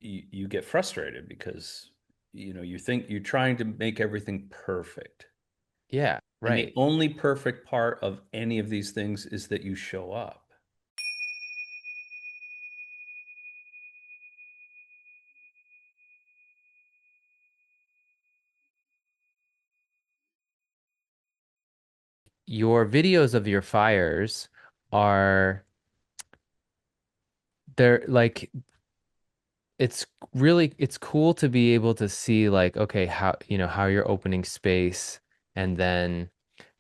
you get frustrated because you think you're trying to make everything perfect. Yeah, And the right. only perfect part of any of these things is that you show up. Your videos of your fires are they're like it's cool to be able to see like okay how how you're opening space and then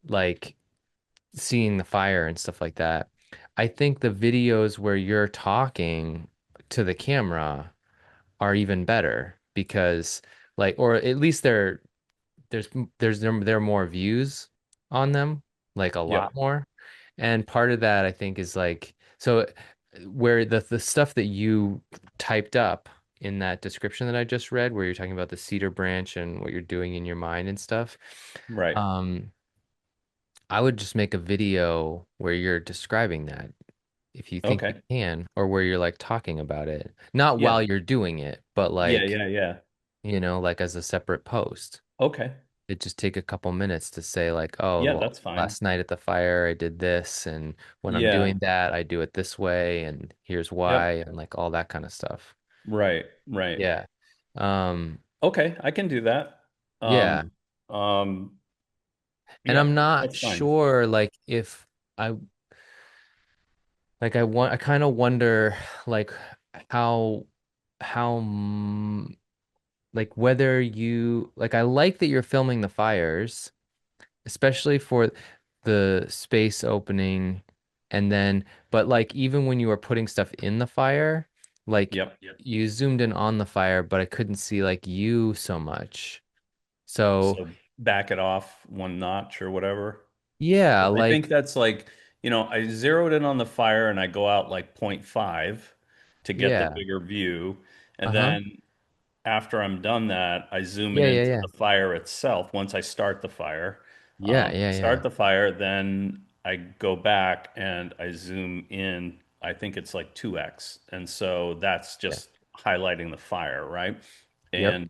like seeing the fire and stuff like that. I think the videos where you're talking to the camera are even better because like or at least there's there are more views on them, like a lot Yep. more. And part of that I think is like so where the stuff that you typed up in that description that I just read, where you're talking about the cedar branch and what you're doing in your mind and stuff, Right. um, I would just make a video where you're describing that if you think you Okay. can, or where you're like talking about it, not Yeah. while you're doing it, but Yeah. like, Yeah. Yeah. like as a separate post. Okay. It just take a couple minutes to say like, oh, Yeah, well, that's fine. last night at the fire I did this, and when I'm Yeah. doing that, I do it this way, and here's why, Yep. and like all that kind of stuff. Right. Right. Yeah. Um, Okay, I can do that. yeah. Um, um, And yeah, I'm not that's fine. sure like if I I kind of wonder like how how like whether you like I like that you're filming the fires, especially for the space opening and then but like even when you were putting stuff in the fire, like Yep. you zoomed in on the fire, but I couldn't see like you so much. So So back it off one notch or whatever. yeah, I think like that's like, I zeroed in on the fire and I go out like point 0.5 to get the yeah. bigger view. And Uh-huh. then after I'm done that, I zoom in Yeah, yeah, into yeah. the fire itself once I start the fire. Yeah, yeah, Start yeah. the fire, then I go back and I zoom in. I think it's like 2x. And so that's Yeah. just highlighting the fire, right? Yep. And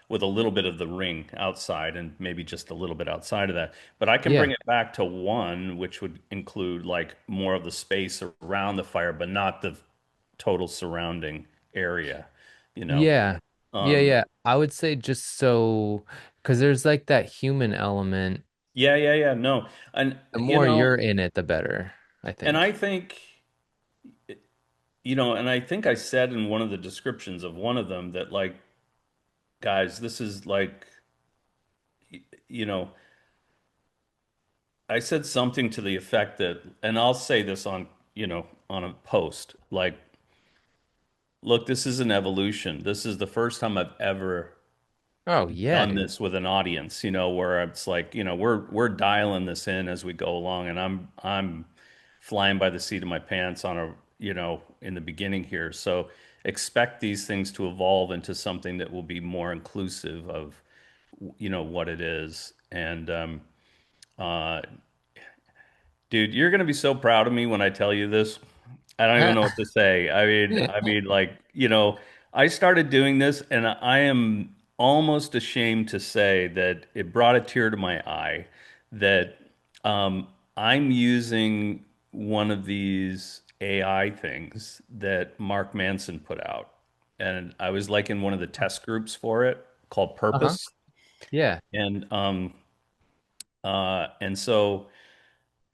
with a little bit of the ring outside and maybe just a little bit outside of that. But I can bring Yeah. it back to one, which would include like more of the space around the fire, but not the total surrounding area, you know? Yeah. Yeah, Um, yeah. I would say just so because there's like that human element. yeah, yeah, yeah, no. And, The more you're in it, the better, I and I think. think, and I think I said in one of the descriptions of one of them that, like, guys, this is like, you know, I said something to the effect that, and I'll say this on a post, like, look, this is an evolution. This is the first time I've ever Oh, yeah, done dude. this with an audience, where it's like, we're dialing this in as we go along, and I'm flying by the seat of my pants on in the beginning here. So expect these things to evolve into something that will be more inclusive of, what it is. And uh, dude, you're gonna be so proud of me when I tell you this. I don't even know what to say. I mean, like, I started doing this, and I am almost ashamed to say that it brought a tear to my eye that I'm using one of these AI things that Mark Manson put out, and I was like in one of the test groups for it called Uh-huh. Purpose, Yeah. and so.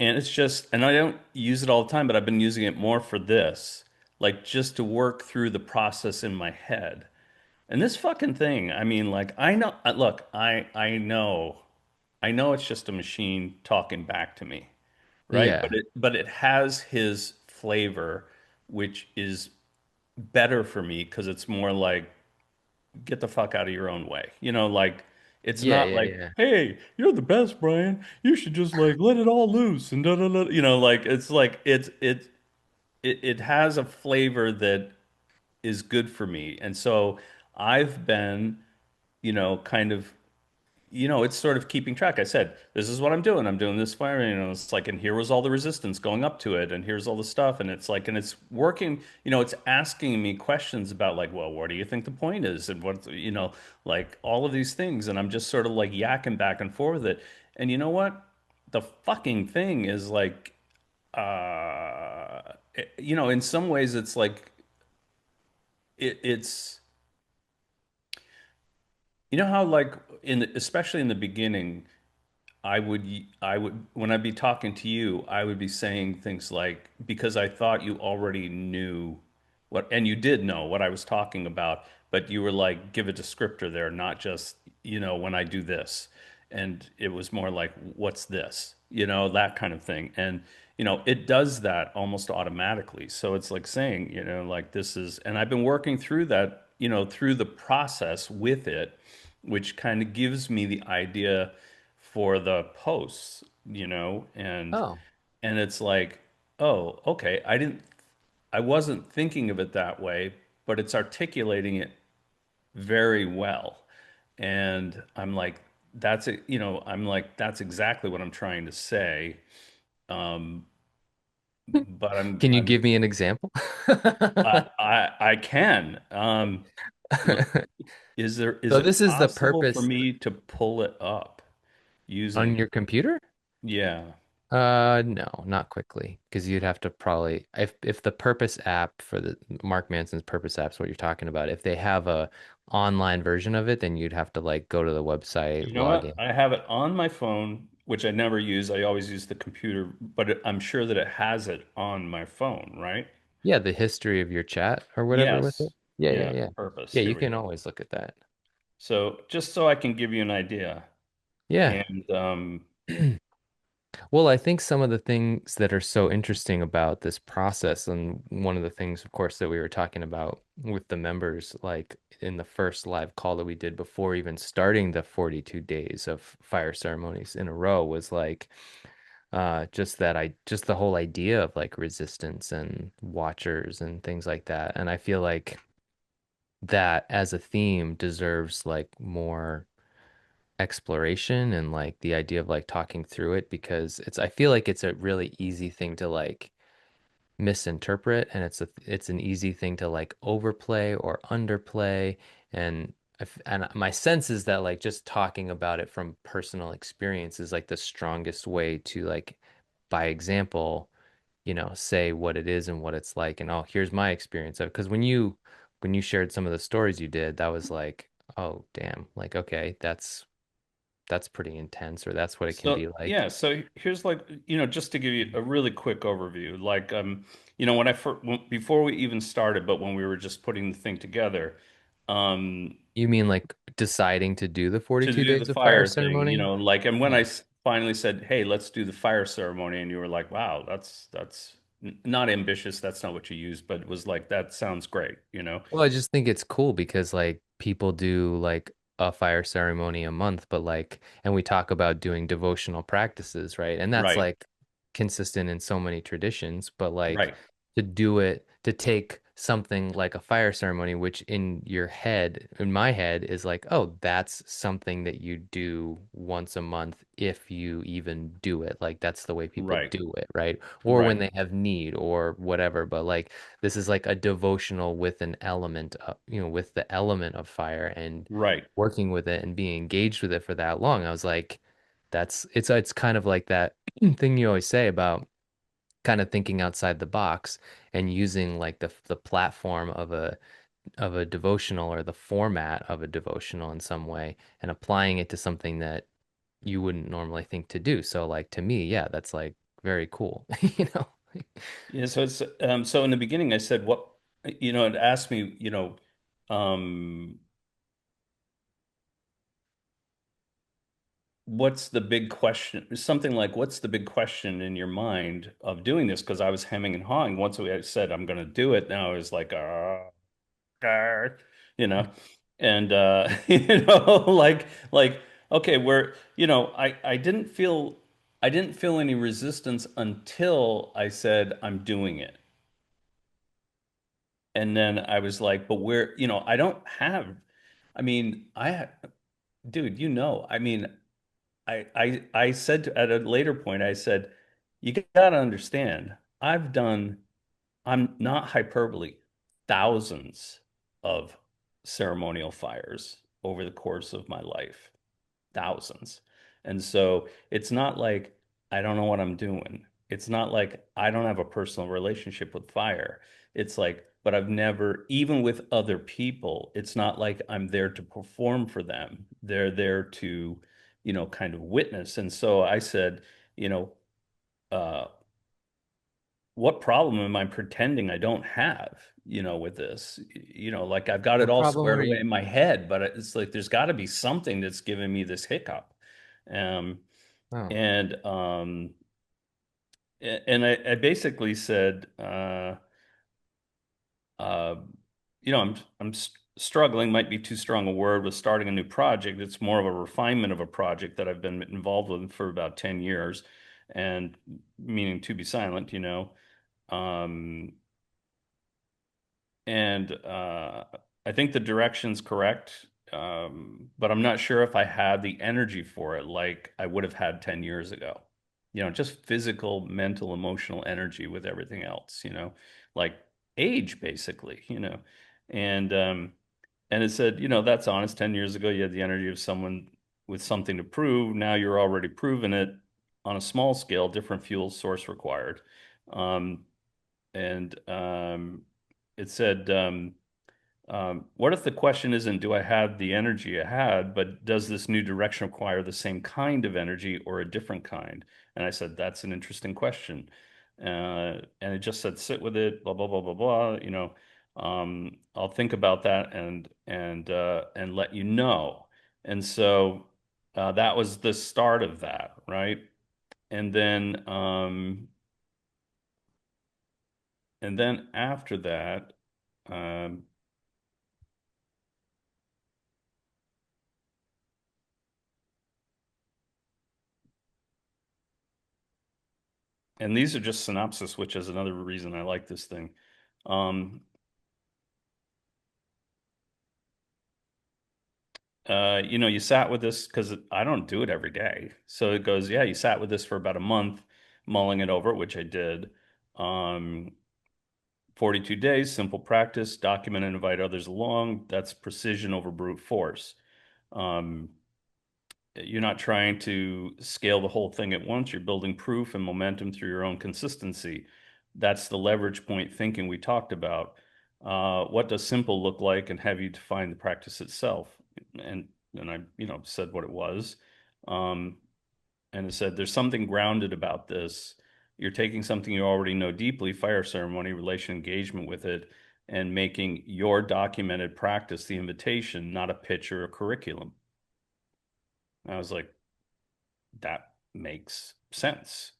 And it's just, and I don't use it all the time, but I've been using it more for this, like just to work through the process in my head. And this fucking thing, I mean, like, I know, look, I know it's just a machine talking back to me, right? But Yeah. it has his flavor, which is better for me because it's more like get the fuck out of your own way. Like it's Yeah, not yeah, like, yeah. hey, you're the best, Brian. You should just like let it all loose and da da da. Like it's like it has a flavor that is good for me. And so I've been, kind of, it's sort of keeping track. I said, this is what I'm doing. I'm doing this fire, it's like, and here was all the resistance going up to it, and here's all the stuff, and it's like, and it's working, it's asking me questions about like, well, what do you think the point is? And what, like all of these things, and I'm just sort of like yakking back and forth with it. And you know what? The fucking thing is like, in some ways it's like it's how like especially in the beginning I would when I'd be talking to you, I would be saying things like, because I thought you already knew what, and you did know what I was talking about, but you were like, give a descriptor there, not just, when I do this. And it was more like, what's this? That kind of thing. And, it does that almost automatically. So it's like saying, like this is, and I've been working through that, through the process with it, which kind of gives me the idea for the posts, and Oh, it's like, oh, okay, I wasn't thinking of it that way, but it's articulating it very well. And I'm like, that's it, I'm like, that's exactly what I'm trying to say. Um, but can you give me an example? I can. Is So it this is the possible for purpose me to pull it up on using, your computer? yeah. No, not quickly, because you'd have to probably if the Purpose app for the Mark Manson's Purpose app's what you're talking about, if they have a online version of it, then you'd have to like go to the website, You know log what? in. I have it on my phone, which I never use. I always use the computer, but I'm sure that it has it on my phone, right? Yeah, the history of your chat or whatever with it. Yes. Yeah, yeah, Yeah, yeah. purpose. Yeah, Here you we can go. always look at that. So just so I can give you an idea. Yeah. And Well, I think some of the things that are so interesting about this process, and one of the things, of course, that we were talking about with the members, like in the first live call that we did before even starting the 42 days of fire ceremonies in a row, was like just the whole idea of like resistance and watchers and things like that. And I feel like that as a theme deserves like more exploration and like the idea of like talking through it, because I feel like it's a really easy thing to like misinterpret, and it's an easy thing to like overplay or underplay. And and my sense is that like just talking about it from personal experience is like the strongest way to like by example, say what it is and what it's like. And oh, here's my experience of, because when you shared some of the stories you did, that was like, oh damn, like okay, that's pretty intense, or that's what it can be so like. yeah, so here's like, just to give you a really quick overview, like when I first, before we even started, but when we were just putting the thing together, um You mean like deciding to do the to 42 do the days of fire fire thing, ceremony? like, and when I Yeah. finally said, "Hey, let's do the fire ceremony," and you were like, "Wow, that's not ambitious. That's not what you used," but it was like, that sounds great. Well, I just think it's cool because like people do like a fire ceremony a month, but like, and we talk about doing devotional practices, right? And that's Right, like consistent in so many traditions, but like right, to do it, to take something like a fire ceremony, which in your head, in my head, is like, oh, that's something that you do once a month if you even do it. Like that's the way people right, do it, right? Or when right, they have need or whatever. But like, this is like a devotional with an element of, with the element of fire and right. working with it and being engaged with it for that long. I was like, it's kind of like that thing you always say about kind of thinking outside the box and using like the platform of a devotional or the format of a devotional in some way and applying it to something that you wouldn't normally think to do. So like to me, yeah, that's like very cool, you know? Yeah, so it's so in the beginning I said, what, it asked me, um what's the big question? Something like, what's the big question in your mind of doing this? Because I was hemming and hawing. Once I said I'm going to do it, now I was like, ah, you know, and like, okay, I didn't feel any resistance until I said I'm doing it, and then I was like, but where, I don't have, I mean, dude, I mean, I said at a later point, I said, you got to understand, I've done, I'm not hyperbole, thousands of ceremonial fires over the course of my life, thousands. And so it's not like I don't know what I'm doing. It's not like I don't have a personal relationship with fire. It's like, but I've never, even with other people, it's not like I'm there to perform for them. They're there to, kind of witness. And so I said, you know, uh, what problem am I pretending I don't have, with this? Like I've got it What all problem squared are away you? in my head, but it's like there's got to be something that's giving me this hiccup. Um, Oh, and I basically said, uh, struggling might be too strong a word with starting a new project. It's more of a refinement of a project that I've been involved with for about 10 years, and meaning to be silent, Um, and I think the direction's correct, but I'm not sure if I had the energy for it like I would have had 10 years ago. Just physical, mental, emotional energy with everything else, like age basically, And and it said, that's honest. 10 years ago, you had the energy of someone with something to prove. Now you're already proven it on a small scale, different fuel source required. Um, and it said, what if the question isn't, do I have the energy I had, but does this new direction require the same kind of energy or a different kind? And I said, that's an interesting question. And it just said, sit with it, blah, blah, blah, blah, blah. I'll think about that and let you know. And so that was the start of that, right? And then after that, um, and these are just synopsis, which is another reason I like this thing. Um, you sat with this because I don't do it every day. So it goes, yeah, you sat with this for about a month, mulling it over, which I did. Um, 42 days, simple practice, document and invite others along. That's precision over brute force. Um, you're not trying to scale the whole thing at once. You're building proof and momentum through your own consistency. That's the leverage point thinking we talked about. What does simple look like, and have you defined the practice itself? And I, said what it was. Um, and it said there's something grounded about this. You're taking something you already know deeply, fire ceremony, relation engagement with it, and making your documented practice the invitation, not a pitch or a curriculum. I was like, that makes sense.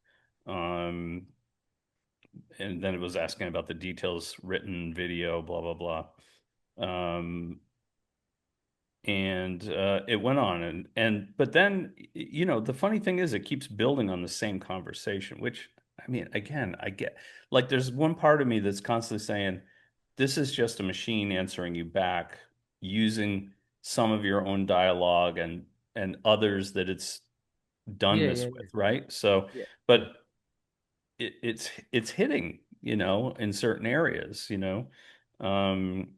Um, and then it was asking about the details, written, video, blah, blah, blah. Um, and it went on but then the funny thing is it keeps building on the same conversation, which I mean, again, I get, like, there's one part of me that's constantly saying this is just a machine answering you back using some of your own dialogue and others that it's done yeah, this yeah, with, right? So, yeah, yeah. but it's hitting, in certain areas, Um,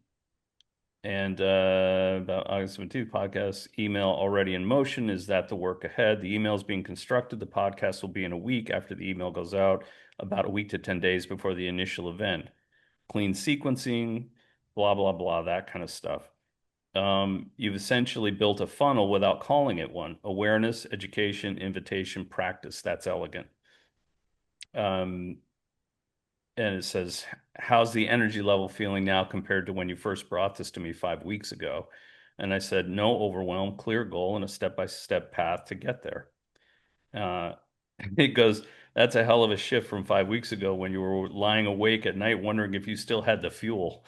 and about August 17th podcast, email already in motion. Is that the work ahead? The email is being constructed. The podcast will be in a week after the email goes out, about a week to 10 days before the initial event. Clean sequencing, blah, blah, blah, that kind of stuff. You've essentially built a funnel without calling it one. Awareness, education, invitation, practice. That's elegant. Um, and it says, how's the energy level feeling now compared to when you first brought this to me 5 weeks ago? And I said, no overwhelm, clear goal, and a step-by-step path to get there. Uh, it goes, that's a hell of a shift from 5 weeks ago when you were lying awake at night wondering if you still had the fuel.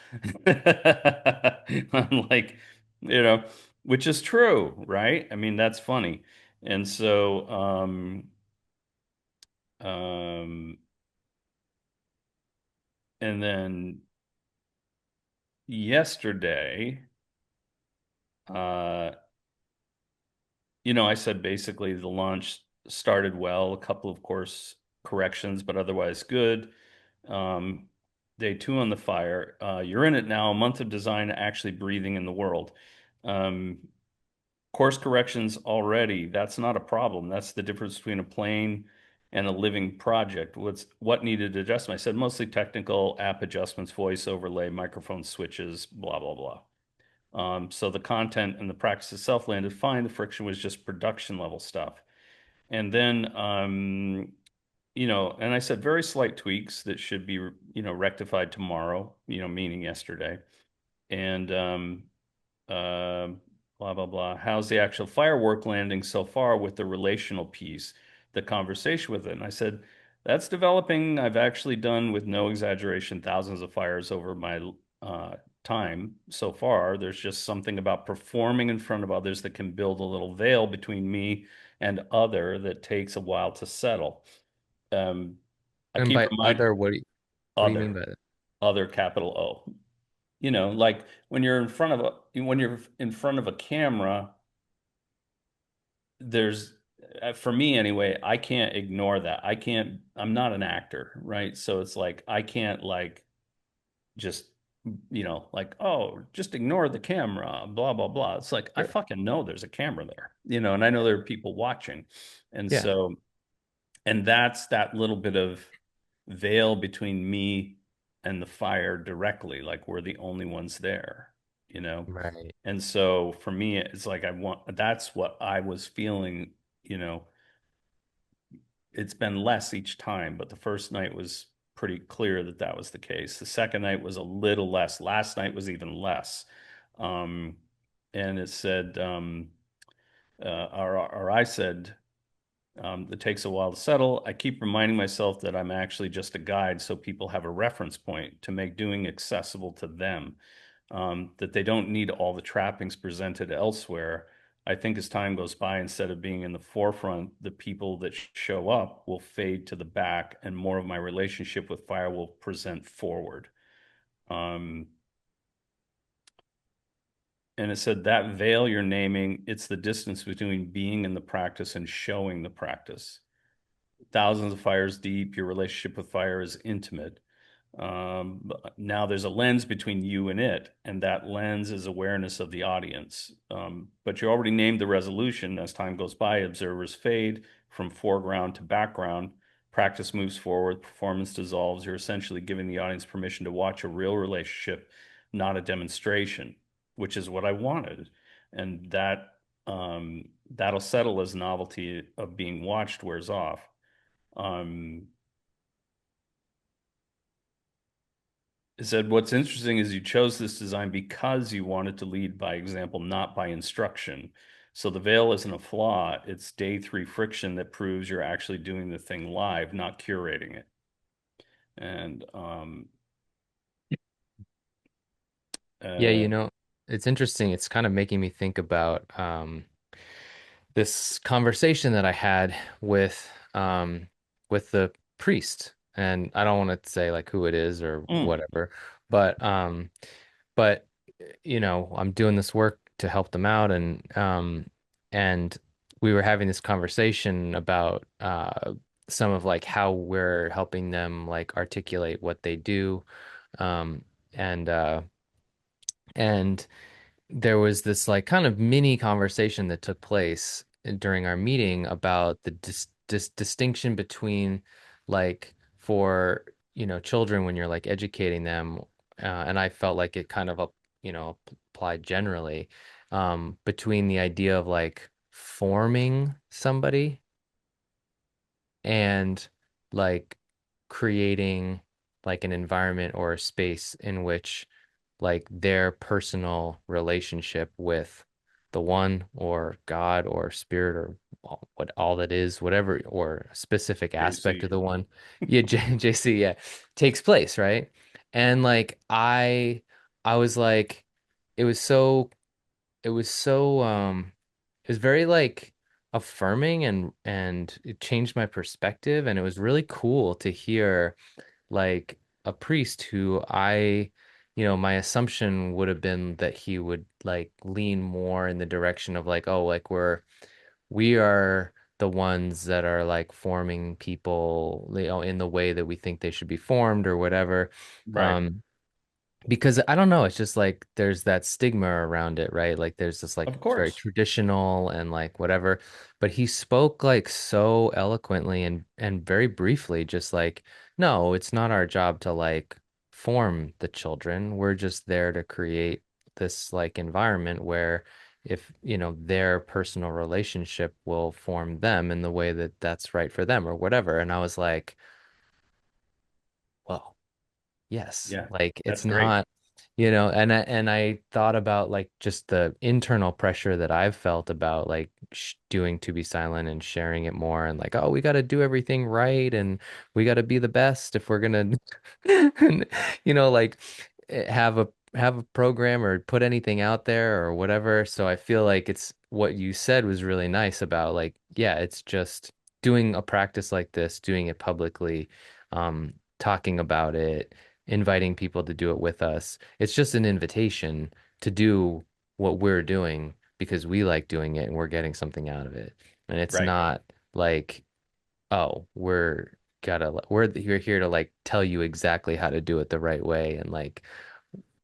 I'm like, you know, which is true, right? I mean, that's funny. And so, um, and then yesterday, uh, I said basically the launch started well, a couple of course corrections, but otherwise good. Um, Day two on the fire. You're in it now, a month of design actually breathing in the world. Um, Course corrections already, that's not a problem. That's the difference between a plane and a living project. What needed adjustment? I said mostly technical, app adjustments, voice overlay, microphone switches, blah, blah, blah. So the content and the practice itself landed fine. The friction was just production level stuff. And then, and I said very slight tweaks that should be, rectified tomorrow, meaning yesterday. And um, blah, blah, blah. How's the actual firework landing so far with the relational piece, the conversation with it? And I said, that's developing. I've actually done, with no exaggeration, thousands of fires over my time so far. There's just something about performing in front of others that can build a little veil between me and other that takes a while to settle. Um, I And keep by reminding other, what do you mean other, by that? other capital O. Like when you're in front of a camera, there's for me anyway, I can't ignore that. I'm not an actor, right? So it's like I can't like just like, oh, just ignore the camera, blah blah blah. It's like I Sure. fucking know there's a camera there, and I know there are people watching. And Yeah. so and that's that little bit of veil between me and the fire directly, like we're the only ones there, you know? Right. And so for me, it's like that's what I was feeling, you know, it's been less each time, but the first night was pretty clear that that was the case. The second night was a little less. Last night was even less. Um, and it said, or I said, it takes a while to settle. I keep reminding myself that I'm actually just a guide so people have a reference point to make doing accessible to them, that they don't need all the trappings presented elsewhere. I think as time goes by, instead of being in the forefront, the people that show up will fade to the back, and more of my relationship with fire will present forward. Um, and it said that veil you're naming, it's the distance between being in the practice and showing the practice. Thousands of fires deep, your relationship with fire is intimate. Now there's a lens between you and it, and that lens is awareness of the audience. But you already named the resolution. As time goes by, observers fade from foreground to background. Practice moves forward, performance dissolves. You're essentially giving the audience permission to watch a real relationship, not a demonstration, which is what I wanted. And that'll settle as novelty of being watched wears off. Um, It said, what's interesting is you chose this design because you wanted to lead by example, not by instruction. So the veil isn't a flaw. It's day three friction that proves you're actually doing the thing live, not curating it. And Yeah, uh, it's interesting. It's kind of making me think about this conversation that I had with the priest. And I don't want to say like who it is or mm, whatever, but but I'm doing this work to help them out, and we were having this conversation about some of like how we're helping them like articulate what they do. Um and and there was this like kind of mini conversation that took place during our meeting about the distinction between like for children when you're like educating them, and I felt like it kind of applied generally, between the idea of like forming somebody and like creating like an environment or a space in which like their personal relationship with the one or God or spirit or what all that is, whatever, or a specific aspect JC. of the one, yeah, JC, yeah, takes place, right? And like I was like, it was so it was so it was very like affirming, and it changed my perspective, and it was really cool to hear like a priest who my assumption would have been that he would like lean more in the direction of like, oh, like we are the ones that are like forming people, in the way that we think they should be formed or whatever. Right. Um, because I don't know, it's just like there's that stigma around it, right? Like there's this like Of very course. traditional and like whatever. But he spoke like so eloquently and very briefly, just like, no, it's not our job to like form the children. We're just there to create this like environment where if, their personal relationship will form them in the way that that's right for them or whatever. And I was like, well, yes, Yeah. like it's That's great. not, and I thought about like just the internal pressure that I've felt about like doing To Be Silent and sharing it more and like, oh, we got to do everything right and we got to be the best if we're gonna, like have a program or put anything out there or whatever. So I feel like it's what you said was really nice about like, yeah, it's just doing a practice like this, doing it publicly, talking about it, inviting people to do it with us. It's just an invitation to do what we're doing because we like doing it and we're getting something out of it. And it's Right. not like, oh, we're here to like tell you exactly how to do it the right way and like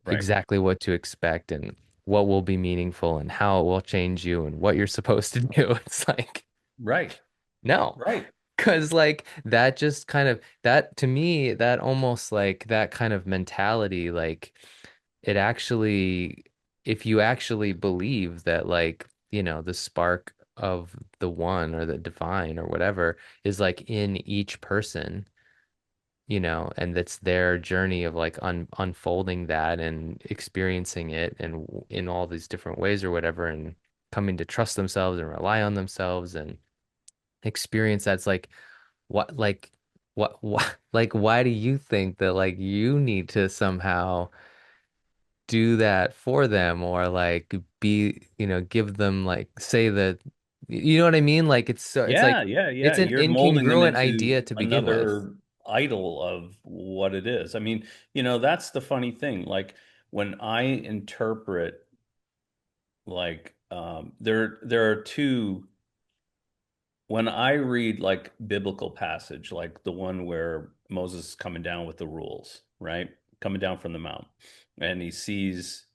Right. exactly what to expect and what will be meaningful and how it will change you and what you're supposed to do. It's like, Right. no. Right. Because like that just kind of that to me, that almost like that kind of mentality, like it actually, if you actually believe that like, the spark of the one or the divine or whatever is like in each person, and that's their journey of like unfolding that and experiencing it and in all these different ways or whatever and coming to trust themselves and rely on themselves and experience that's like what like what like why do you think that like you need to somehow do that for them or like be, give them like say that you know what I mean? Like it's Yeah, like yeah, yeah. it's an You're molding them incongruent into idea to begin with. another idol of what it is. I mean, that's the funny thing. Like when I interpret, like, there are two. When I read like biblical passage, like the one where Moses is coming down with the rules, right? Coming down from the mount, and he sees,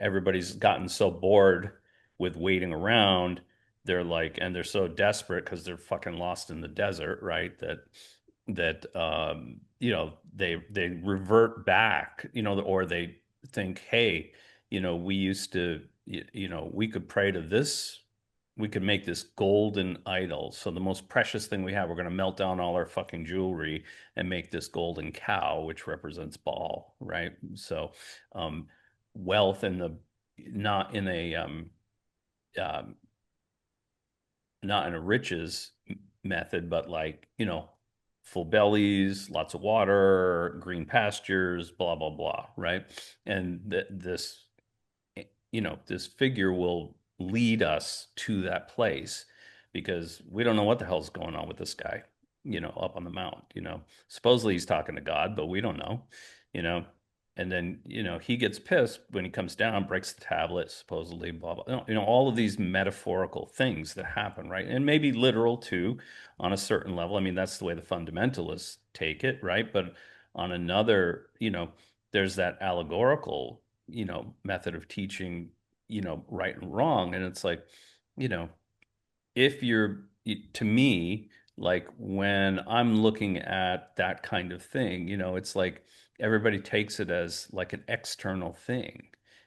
everybody's gotten so bored with waiting around. They're like, and they're so desperate because they're fucking lost in the desert, right? That they revert back, or they think, hey, we used to, we could pray to this, we could make this golden idol. So the most precious thing we have, we're going to melt down all our fucking jewelry and make this golden cow, which represents Baal, right? So, um, wealth in the not in a um, not in a riches method, but like, full bellies, lots of water, green pastures, blah blah blah, right? And this figure will lead us to that place because we don't know what the hell's going on with this guy, up on the mount, supposedly he's talking to God, but we don't know, you know, and then, he gets pissed when he comes down, breaks the tablet, supposedly, blah, blah, all of these metaphorical things that happen, right? And maybe literal too, on a certain level. I mean, that's the way the fundamentalists take it, right? But on another, there's that allegorical, method of teaching, right and wrong. And it's like, you know, if you're, to me, like when I'm looking at that kind of thing, it's like everybody takes it as like an external thing,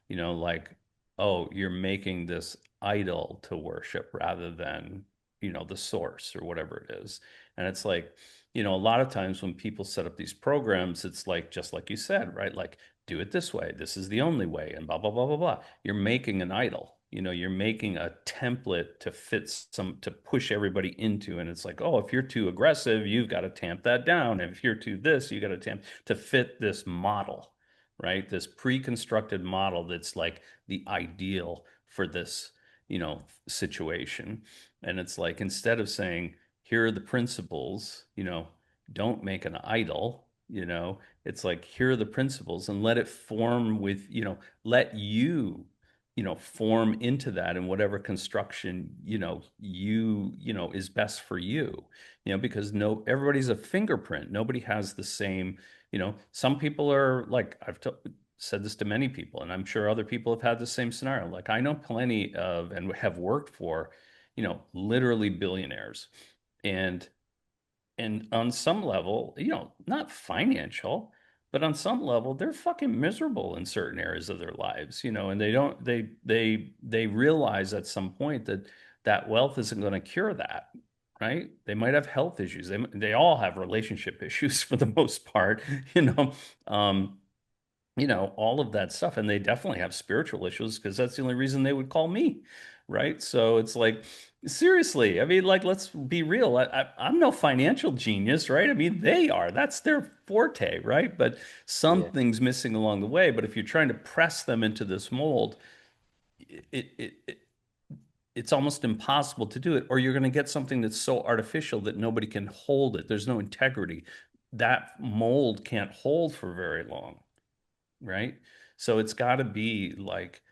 like, oh, you're making this idol to worship rather than, the source or whatever it is. And it's like, a lot of times when people set up these programs, it's like, just like you said, right? Like, do it this way. This is the only way, and blah, blah, blah, blah, blah. You're making an idol. You're making a template to fit to push everybody into. And it's like, oh, if you're too aggressive, you've got to tamp that down. And if you're too this, you got to tamp to fit this model, right? This pre-constructed model that's like the ideal for this, situation. And it's like, instead of saying, here are the principles, don't make an idol, it's like, here are the principles and let it form with, let you form into that and whatever construction, is best for you, because no, everybody's a fingerprint. Nobody has the same, some people are like, said this to many people, and I'm sure other people have had the same scenario. Like I know plenty of and have worked for, literally billionaires. And on some level, not financial, but on some level, they're fucking miserable in certain areas of their lives, and they don't they realize at some point that that wealth isn't going to cure that, right? They might have health issues. They all have relationship issues for the most part, you know. Um, all of that stuff. And they definitely have spiritual issues because that's the only reason they would call me, right? So it's like, seriously, I mean, like, let's be real. I'm no financial genius, right? I mean, they are. That's their forte, right? But Yeah. something's missing along the way. But if you're trying to press them into this mold, it, it, it it's almost impossible to do it, or you're going to get something that's so artificial that nobody can hold it. There's no integrity. That mold can't hold for very long, right? So it's got to be like,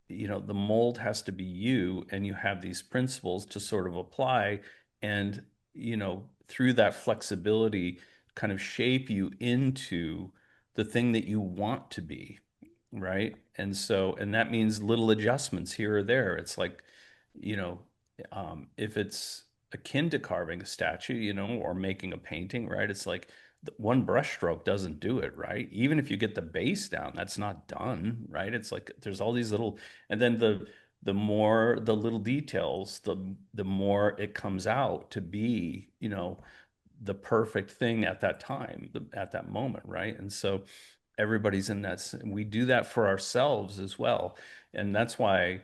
the mold has to be you, and you have these principles to sort of apply, and, through that flexibility, kind of shape you into the thing that you want to be, right? And that means little adjustments here or there. It's like, you know, if it's akin to carving a statue, or making a painting, right? It's like one brush stroke doesn't do it, right? Even if you get the base down, that's not done, right? It's like there's all these little, and then the more the little details, the more it comes out to be, the perfect thing at that time, at that moment, right? And so everybody's in that. We do that for ourselves as well. And that's why,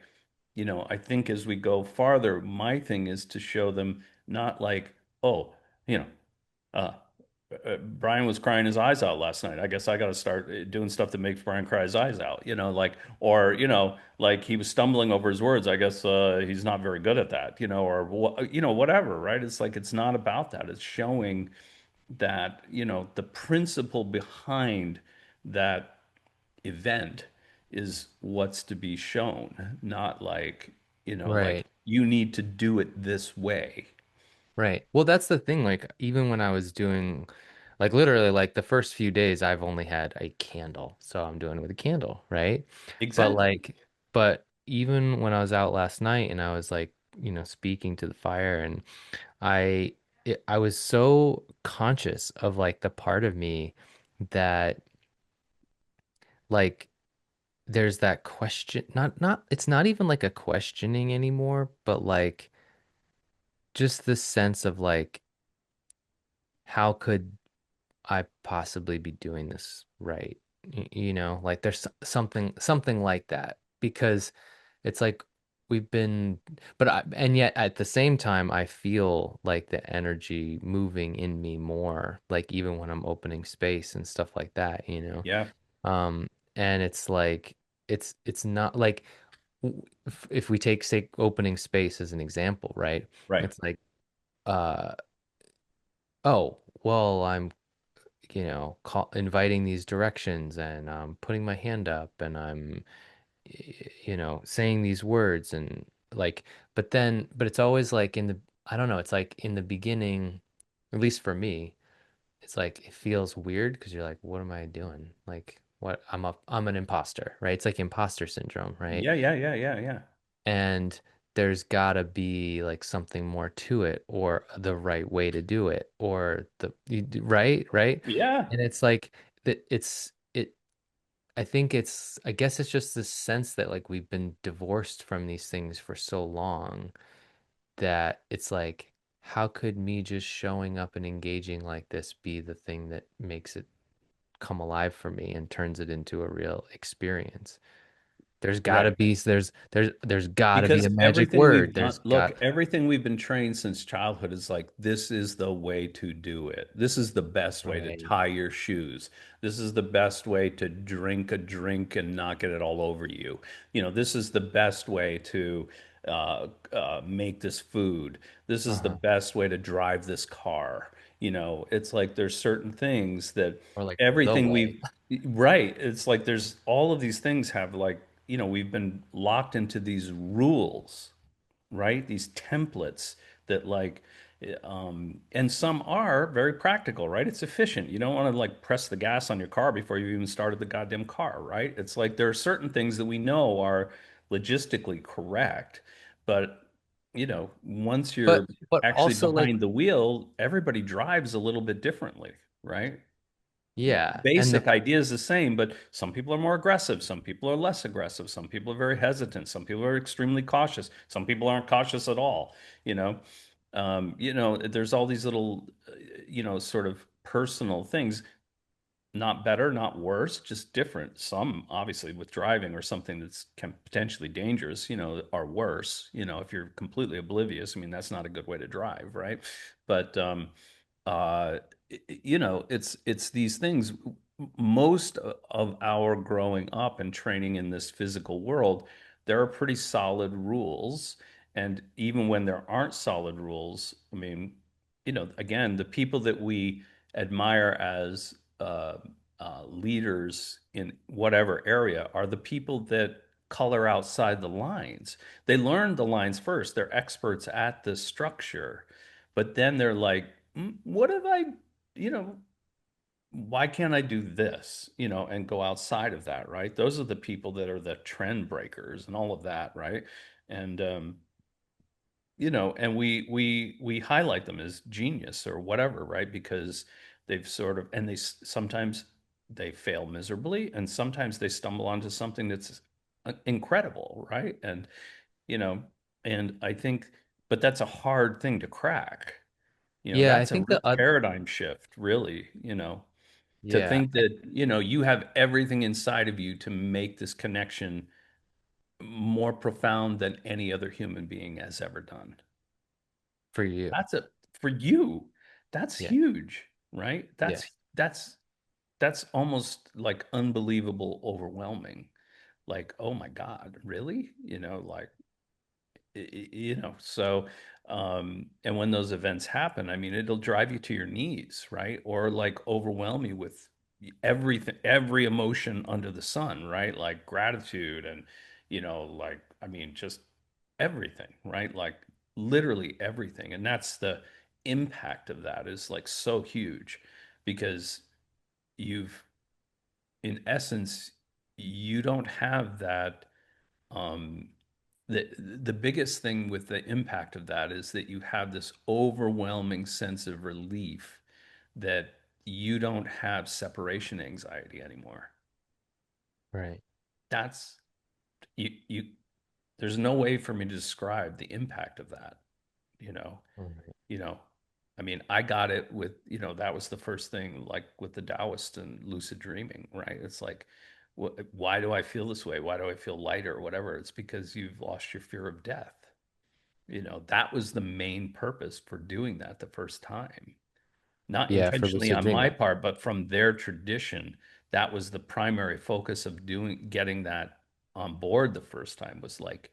I think as we go farther, my thing is to show them not like, oh, you know, uh, Brian was crying his eyes out last night. I guess I got to start doing stuff that makes Brian cry his eyes out, like, or, like he was stumbling over his words. I guess he's not very good at that, or, whatever, right? It's like, it's not about that. It's showing that, the principle behind that event is what's to be shown, not like, like Right. you need to do it this way. Right. Well, that's the thing. Like, even when I was doing, like, literally, like, the first few days, I've only had a candle. So I'm doing it with a candle, right? But, Exactly. like, but even when I was out last night and I was, like, speaking to the fire, and I was so conscious of, like, the part of me that, like, there's that question, it's not even like a questioning anymore, but, like, just the sense of, like, how could I possibly be doing this right? Like there's something like that because it's like we've been, and yet at the same time, I feel like the energy moving in me more, like even when I'm opening space and stuff like that. Yeah. Um, and it's like, it's not like, if we take, say, opening space as an example, right? Right. It's like, uh, oh, well, I'm inviting these directions, and I'm putting my hand up, and I'm, saying these words, and, like, but it's always like I don't know, it's like in the beginning, at least for me, it's like it feels weird because you're like, what am I doing? Like, what, I'm an imposter, right? It's like imposter syndrome, right? Yeah, yeah, yeah, yeah, yeah. And there's gotta be like something more to it, or the right way to do it, or right. Yeah. And it's like that I guess it's just this sense that, like, we've been divorced from these things for so long that it's like, how could me just showing up and engaging like this be the thing that makes it come alive for me and turns it into a real experience? Right. There's gotta be Because a magic word. There's look, got everything we've been trained since childhood is like, this is the way to do it. This is the best way to Right. tie your shoes. This is the best way to drink a drink and not get it all over you. This is the best way to make this food. This is the Uh-huh. best way to drive this car. It's like there's certain things that Or like the everything way. we've, right. It's like there's all of these things have like, we've been locked into these rules, right? These templates that and some are very practical, right? It's efficient. You don't want to like press the gas on your car before you even started the goddamn car, right? It's like there are certain things that we know are logistically correct, but once you're But actually also like behind the wheel, everybody drives a little bit differently, right? yeah, and Basic the idea is the same, but some people are more aggressive, some people are less aggressive, some people are very hesitant, some people are extremely cautious, some people aren't cautious at all. You know, there's all these little, sort of personal things. Not better, not worse, just different. Some obviously with driving or something that's can potentially dangerous, are worse. If you're completely oblivious, I mean, that's not a good way to drive, right? But uh, it's these things. Most of our growing up and training in this physical world, there are pretty solid rules. And even when there aren't solid rules, I mean, again, the people that we admire as leaders in whatever area are the people that color outside the lines. They learn the lines first. They're experts at the structure, but then they're like, what if I, you know, why can't I do this, and go outside of that, right? Those are the people that are the trend breakers and all of that, right? And and we highlight them as genius or whatever, right? Because they've sort of, and sometimes they fail miserably, and sometimes they stumble onto something that's incredible, right? And you know, and I think, but that's a hard thing to crack. yeah, I That's a think real paradigm shift, really, to yeah, think that, you have everything inside of you to make this connection more profound than any other human being has ever done. for you. That's a For you, that's Yeah. huge, right? That's Yes. that's that's almost like unbelievable, overwhelming. Like, oh my God, really? Like so and when those events happen, I mean, it'll drive you to your knees, right? Or like overwhelm you with everything, every emotion under the sun, right? Like gratitude and like, I mean, just everything, right? Like literally everything. And that's the impact of that is like so huge because you've in essence you don't have that um the biggest thing with the impact of that is that you have this overwhelming sense of relief that you don't have separation anxiety anymore. Right. That's you there's no way for me to describe the impact of that, you know. Right. You know, I mean, I got it with, that was the first thing like with the Taoist and lucid dreaming, right? It's like why do I feel this way? Why do I feel lighter or whatever? It's because you've lost your fear of death. That was the main purpose for doing that the first time. Not Yeah, for intentionally lucid on my dreaming. part, but from their tradition, that was the primary focus of getting that on board the first time was like,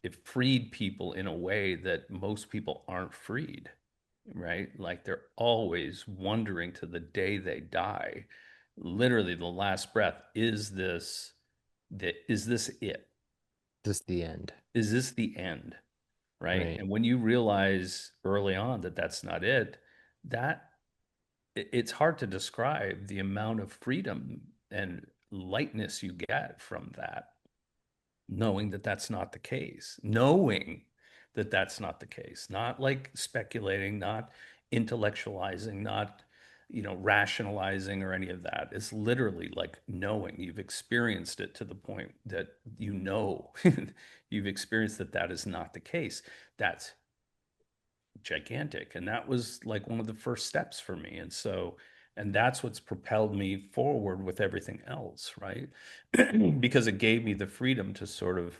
it freed people in a way that most people aren't freed, right? Like they're always wondering to the day they die, literally the last breath, is this it? Just the end. Is this the end? Right? Right. And when you realize early on that that's not it, that it's hard to describe the amount of freedom and lightness you get from that, knowing that that's not the case, knowing that that's not the case, not like speculating, not intellectualizing, not rationalizing or any of that. It's literally like knowing you've experienced it to the point that you've experienced that that is not the case. That's gigantic. And that was like one of the first steps for me. And that's what's propelled me forward with everything else, right? Because it gave me the freedom to sort of,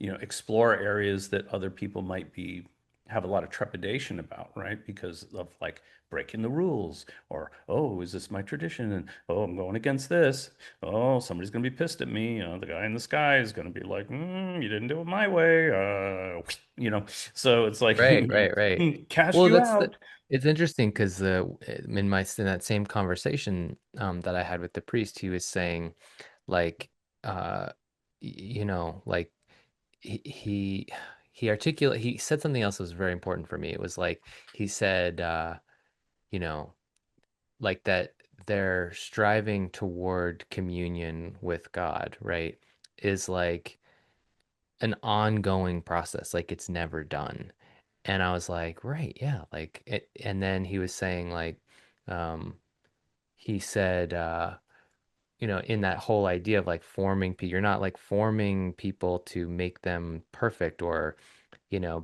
explore areas that other people might be have a lot of trepidation about, right? Because of like breaking the rules or, oh, is this my tradition? And oh, I'm going against this. Oh, somebody's going to be pissed at me. The guy in the sky is going to be like, you didn't do it my way. So it's like, Right, right, right. cast Well, you out. it's interesting because in that same conversation that I had with the priest, he was saying like like he he he said something else that was very important for me. It was like he said, you know, like that they're striving toward communion with God, right? Is like an ongoing process, like it's never done. And I was like, right, yeah, like it. And then he was saying like, um, he said, in that whole idea of like forming people, you're not like forming people to make them perfect, or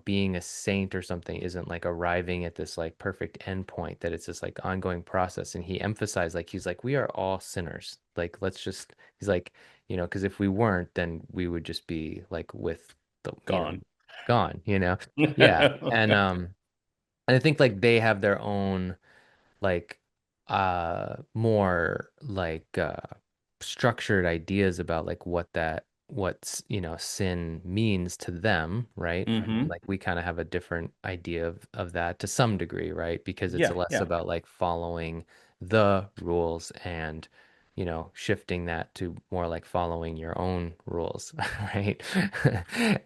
being a saint or something isn't like arriving at this like perfect endpoint, that it's this like ongoing process. And he emphasized, like, he's like, we are all sinners. Like, let's just, he's like, because if we weren't, then we would just be like with the, Gone. gone, Yeah. And I think like they have their own like more like structured ideas about like what's sin means to them, right? And Hmm. like we kind of have a different idea of that to some degree, right? Because it's Yeah, less yeah. about like following the rules and shifting that to more like following your own rules, right?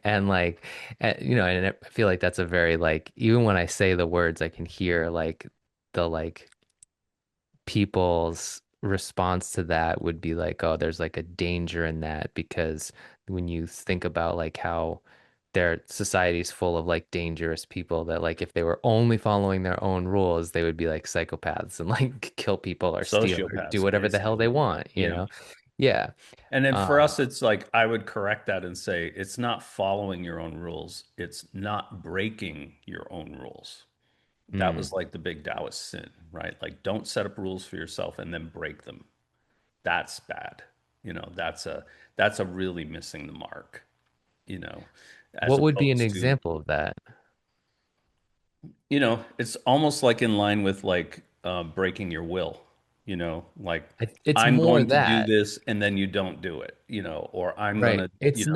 And like and I feel like that's a very like, even when I say the words I can hear like the like people's response to that would be like, oh, there's like a danger in that, because when you think about like how their society's full of like dangerous people, that like if they were only following their own rules, they would be like psychopaths and like kill people or steal or do Sociopaths, whatever the hell they basically. want, Yeah. Yeah. And then for Um, us, it's like I would correct that and say it's not following your own rules, it's not breaking your own rules. That mm. was like the big Taoist sin, right? Like don't set up rules for yourself and then break them. That's bad. That's a really missing the mark, you know, as What would be an opposed to, example of that? it's almost like in line with like breaking your will, like It's I'm more going to do that. this and then you don't do it, or I'm Right. gonna, It's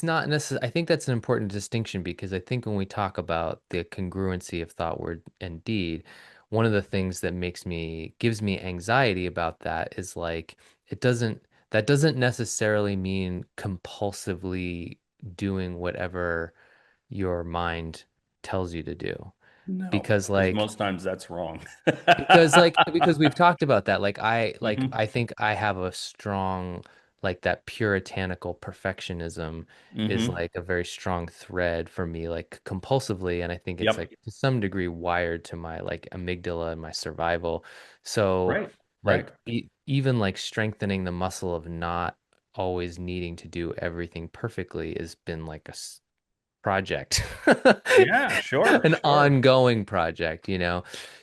not necessary. I think that's an important distinction, because I think when we talk about the congruency of thought, word, and deed, one of the things that gives me anxiety about that is like, that doesn't necessarily mean compulsively doing whatever your mind tells you to do. no, Because because like, most times that's wrong. because we've talked about that. Like Hmm. I think I have a strong, like, that puritanical perfectionism is Hmm. like a very strong thread for me, like compulsively. And I think it's Yep. like to some degree wired to my like amygdala and my survival. So Right. Right. like even like strengthening the muscle of not always needing to do everything perfectly has been like project. Yeah, sure, An sure. ongoing project,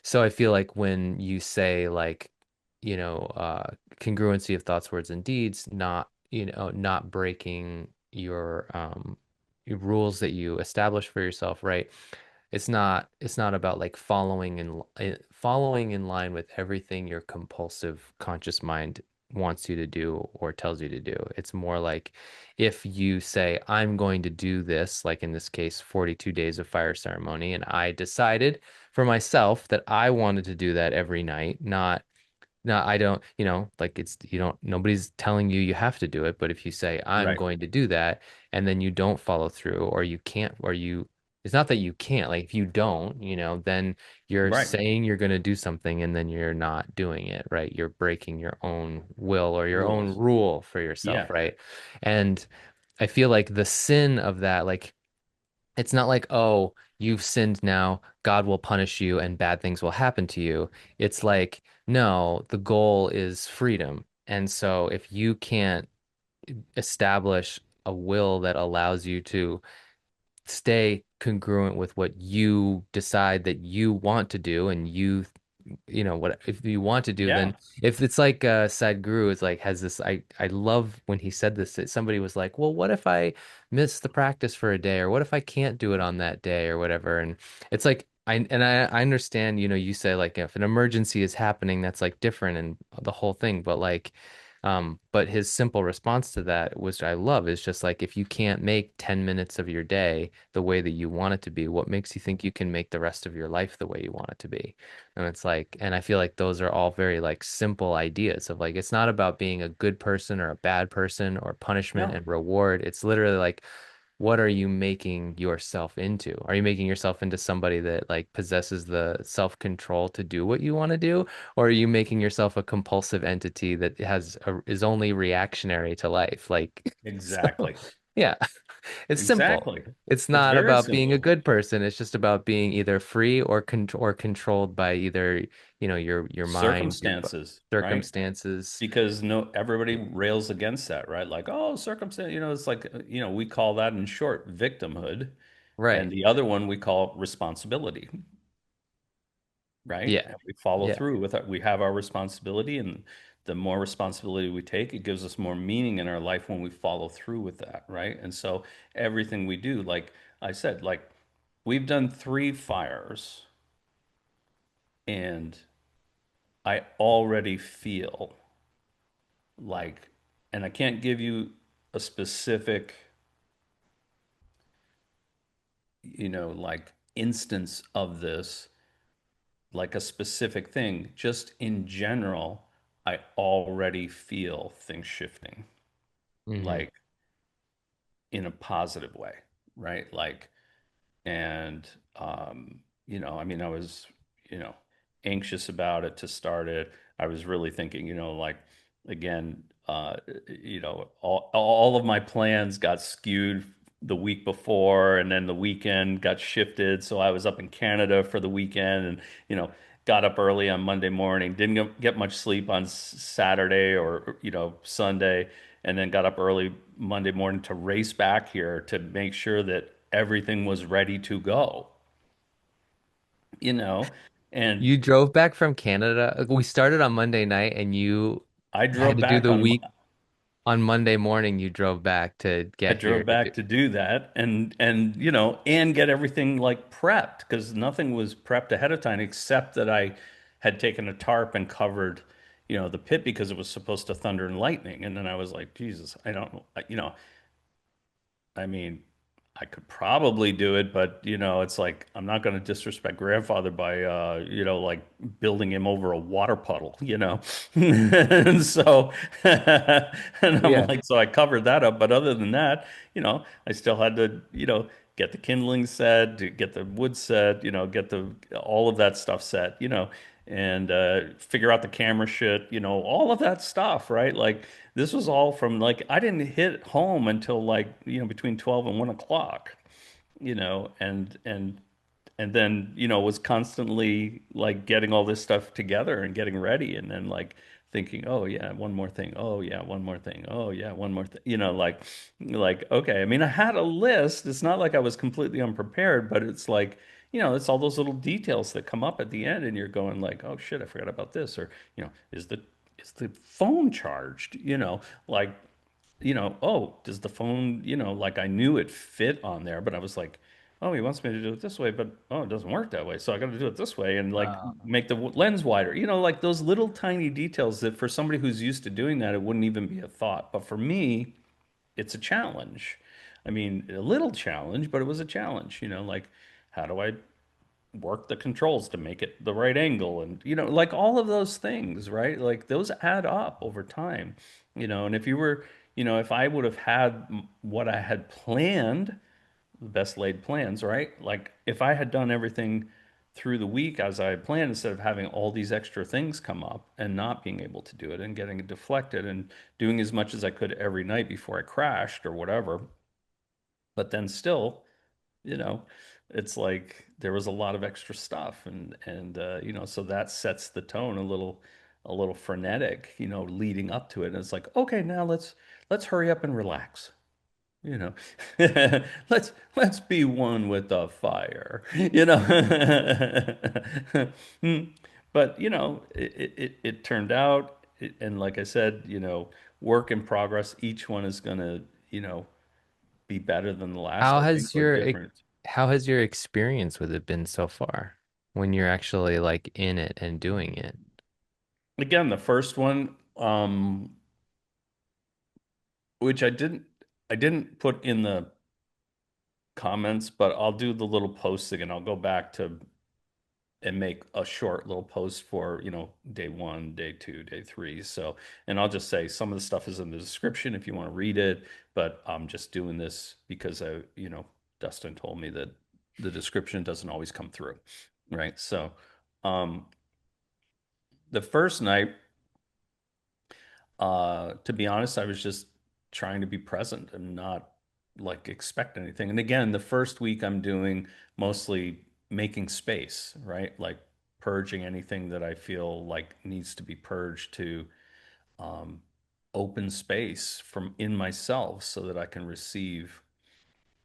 So I feel like when you say like, congruency of thoughts, words, and deeds, not breaking your rules that you establish for yourself, right? It's not about like following in line with everything your compulsive conscious mind wants you to do or tells you to do. It's more like, if you say, I'm going to do this, like in this case, 42 days of fire ceremony, and I decided for myself that I wanted to do that every night, not no, I don't, like, nobody's telling you you have to do it, but if you say, I'm Right. going to do that, and then you don't follow through, or you can't, it's not that you can't, like, if you don't, then you're Right. saying you're going to do something and then you're not doing it, right? You're breaking your own will or your own Rules. rule for Yeah. yourself, right? And I feel like the sin of that, like, it's not like, oh, you've sinned now, God will punish you and bad things will happen to you. It's like, no, the goal is freedom. And so if you can't establish a will that allows you to stay congruent with what you decide that you want to do, and what if you want to do, Yeah. then if it's like Sadhguru is like, has this, I love when he said this, that somebody was like, well, what if I miss the practice for a day, or what if I can't do it on that day or whatever. And it's like, I understand, you say like if an emergency is happening, that's like different and the whole thing, but like But his simple response to that, which I love, is just like if you can't make 10 minutes of your day the way that you want it to be, what makes you think you can make the rest of your life the way you want it to be? And it's like, and I feel like those are all very like simple ideas of like, it's not about being a good person or a bad person or punishment No, and reward. It's literally like, what are you making yourself into? Are you making yourself into somebody that like possesses the self-control to do what you want to do? Or are you making yourself a compulsive entity that is only reactionary to life? Like, so exactly. yeah, it's simple. Exactly. It's It's not very about being a simple. good person. It's just about being either free or controlled by either, your mind, Circumstances, right? circumstances. Because no, everybody rails against that, right? Like, oh, circumstance, it's like, we call that in short victimhood. And Right. the other one we call responsibility, right? Yeah. And we follow Yeah. through with it. We have our responsibility, and the more responsibility we take, it gives us more meaning in our life when we follow through with that, right? And so everything we do, like I said, like we've done 3 fires, and I already feel like, and I can't give you a specific, like instance of this, like a specific thing, just in general, I already feel things shifting, Hmm. like in a positive way, right? Like, and I mean, I was, you know, anxious about it to start it. I was really thinking, like again, all of my plans got skewed the week before, and then the weekend got shifted. So I was up in Canada for the weekend, and you know, got up early on Monday morning, didn't get much sleep on Saturday or Sunday, and then got up early Monday morning to race back here to make sure that everything was ready to go, you know. And You drove back from Canada. We started on Monday night and you I had drove to do back the on week on Monday morning. You drove back to I get here drove to do. back to do that, and get everything like prepped, because nothing was prepped ahead of time except that I had taken a tarp and covered, the pit, because it was supposed to thunder and lightning. And then I was like, Jesus, I don't know, I mean, I could probably do it, but it's like I'm not going to disrespect grandfather by like building him over a water puddle. And so and I'm Yeah. like, so I covered that up, but other than that, I still had to, get the kindling set, to get the wood set, get the all of that stuff set, and figure out the camera shit, all of that stuff, right? Like this was all from like I didn't hit home until like between 12 and 1 o'clock, and then was constantly like getting all this stuff together and getting ready, and then like thinking, oh yeah, one more thing, oh yeah, one more thing, oh yeah, one more thing, like okay. I mean, I had a list. It's not like I was completely unprepared, but it's like it's all those little details that come up at the end, and you're going like, oh shit, I forgot about this, or is the phone charged, like oh, does the phone, like I knew it fit on there, but I was like, oh, he wants me to do it this way, but oh, it doesn't work that way. So I got to do it this way and like make the lens wider, like those little tiny details that for somebody who's used to doing that, it wouldn't even be a thought. But for me, it's a challenge. I mean, a little challenge, but it was a challenge, like how do I work the controls to make it the right angle, and like all of those things, right? Like those add up over time, and if I would have had what I had planned, the best laid plans, right? Like if I had done everything through the week as I had planned, instead of having all these extra things come up and not being able to do it and getting it deflected and doing as much as I could every night before I crashed or whatever, but then still, you know, it's like there was a lot of extra stuff, and so that sets the tone a little frenetic, leading up to it. And it's like, okay, now let's hurry up and relax. You know, let's be one with the fire. Hmm. But it turned out, and like I said, work in progress. Each one is gonna, be better than the last, How I think, has or your different. how has your experience with it been so far when you're actually like in it and doing it? Again, the first one, which I didn't put in the comments, but I'll do the little posting and I'll go back to and make a short little post for, day one, day two, day three. So, and I'll just say some of the stuff is in the description if you want to read it, but I'm just doing this because Dustin told me that the description doesn't always come through, right? So, um, the first night, to be honest, I was just trying to be present and not like expect anything. And again, the first week I'm doing mostly making space, right? Like purging anything that I feel like needs to be purged to um, open space from in myself so that I can receive,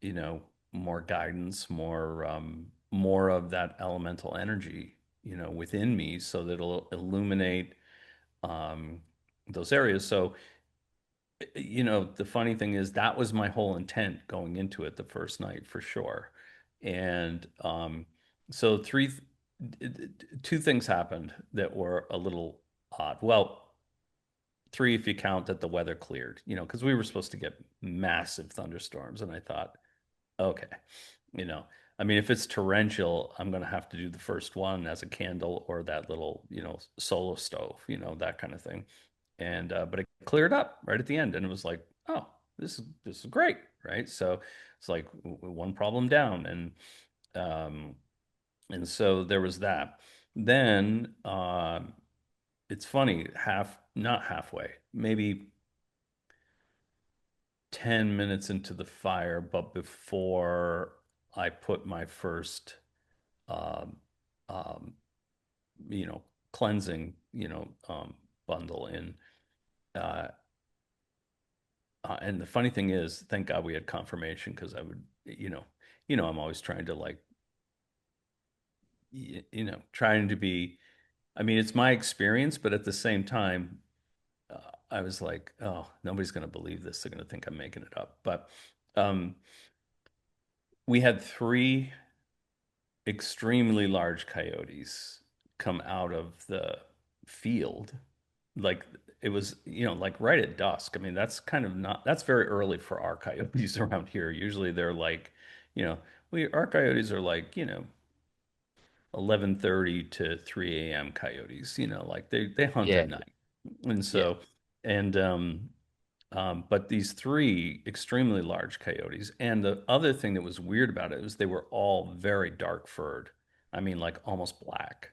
you know, more guidance, more of that elemental energy, within me so that it'll illuminate um, those areas. So the funny thing is that was my whole intent going into it the first night for sure. And so two things happened that were a little odd. Well, three if you count that the weather cleared, because we were supposed to get massive thunderstorms. And I thought, okay, you know, I mean, if it's torrential, I'm going to have to do the first one as a candle or that little, solo stove, that kind of thing. And but it cleared up right at the end, and it was like, oh, this is great, right? So it's like one problem down, um, and so there was that. Then it's funny, not halfway, maybe 10 minutes into the fire, but before I put my first um, um, you know, cleansing, bundle in. Uh, and the funny thing is, thank God we had confirmation because I would, I'm always trying to like, trying to be, I mean, it's my experience, but at the same time, I was like, oh, nobody's going to believe this. They're going to think I'm making it up. But um, we had three extremely large coyotes come out of the field. Like it was, like right at dusk. I mean, that's very early for our coyotes around here. Usually they're like, you know, our coyotes are like, 11:30 to 3 a.m. coyotes, like they hunt Yeah, at night. And yeah, so, and but these three extremely large coyotes. And the other thing that was weird about it was they were all very dark furred. I mean, like almost black.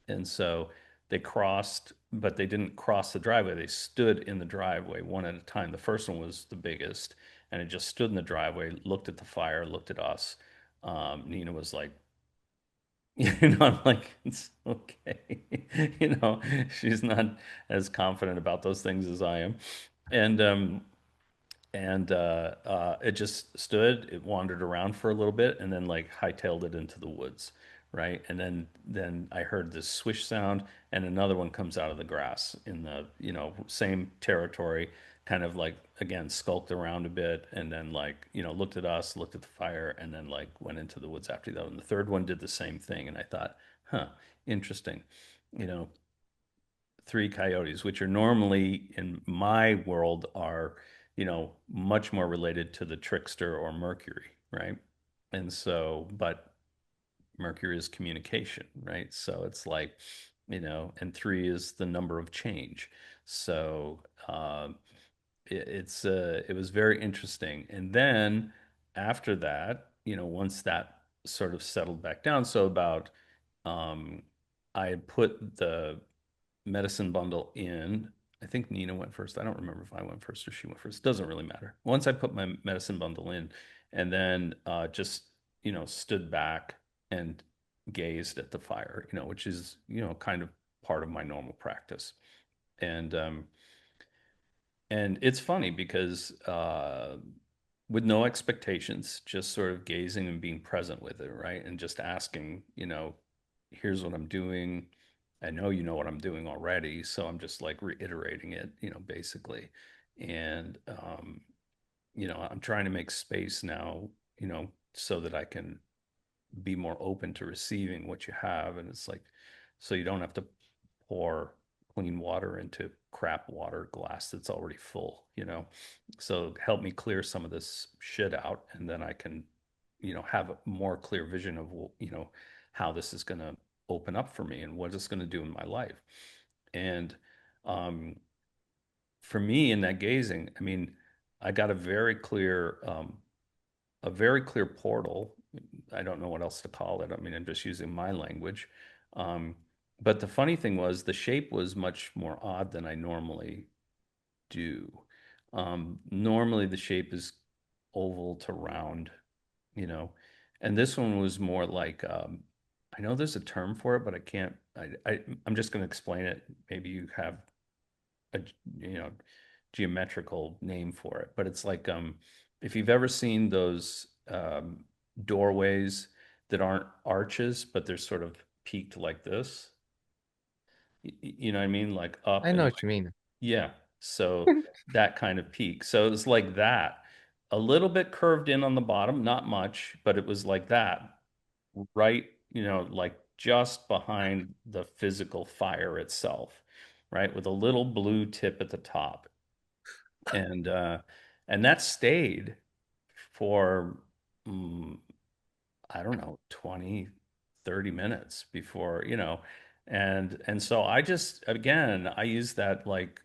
And so they crossed, but they didn't cross the driveway. They stood in the driveway one at a time. The first one was the biggest, and it just stood in the driveway, looked at the fire, looked at us. Nina was like, I'm like, it's okay. She's not as confident about those things as I am. And it just stood. It wandered around for a little bit, and then like hightailed it into the woods, right? And then I heard this swish sound, and another one comes out of the grass in the same territory, kind of like again skulked around a bit, and then like looked at us, looked at the fire, and then like went into the woods after that. And the third one did the same thing, and I thought, huh, interesting. You know, three coyotes, which are normally in my world are, much more related to the trickster or Mercury, right? And so, but Mercury is communication, right? So it's like, and three is the number of change. So it was very interesting. And then after that, once that sort of settled back down, so about um, I had put the medicine bundle in. I think Nina went first. I don't remember if I went first or she went first. Doesn't really matter. Once I put my medicine bundle in and then just, stood back and gazed at the fire, which is, kind of part of my normal practice. And it's funny because with no expectations, just sort of gazing and being present with it, right? And just asking, here's what I'm doing. I know you know what I'm doing already, so I'm just like reiterating it, basically. And I'm trying to make space now, so that I can be more open to receiving what you have. And it's like, so you don't have to pour clean water into crap water glass that's already full, you know. So help me clear some of this shit out, and then I can, have a more clear vision of, how this is going to open up for me and what it's going to do in my life. And um, for me in that gazing, I mean, I got a very clear portal. I don't know what else to call it. I mean, I'm just using my language. Um, but the funny thing was, the shape was much more odd than I normally do. Normally, the shape is oval to round, you know, and this one was more like, I know there's a term for it, but I can't. I'm just going to explain it. Maybe you have a, you know geometrical name for it, but it's like, if you've ever seen those doorways that aren't arches, but they're sort of peaked like this. You know what I mean? Like up I know and what like, you mean. yeah. So that kind of peak. So it was like that, a little bit curved in on the bottom, not much, but it was like that, right? Like just behind the physical fire itself, right? With a little blue tip at the top. And that stayed for, mm, I don't know, 20, 30 minutes before, and so I just, again, I use that like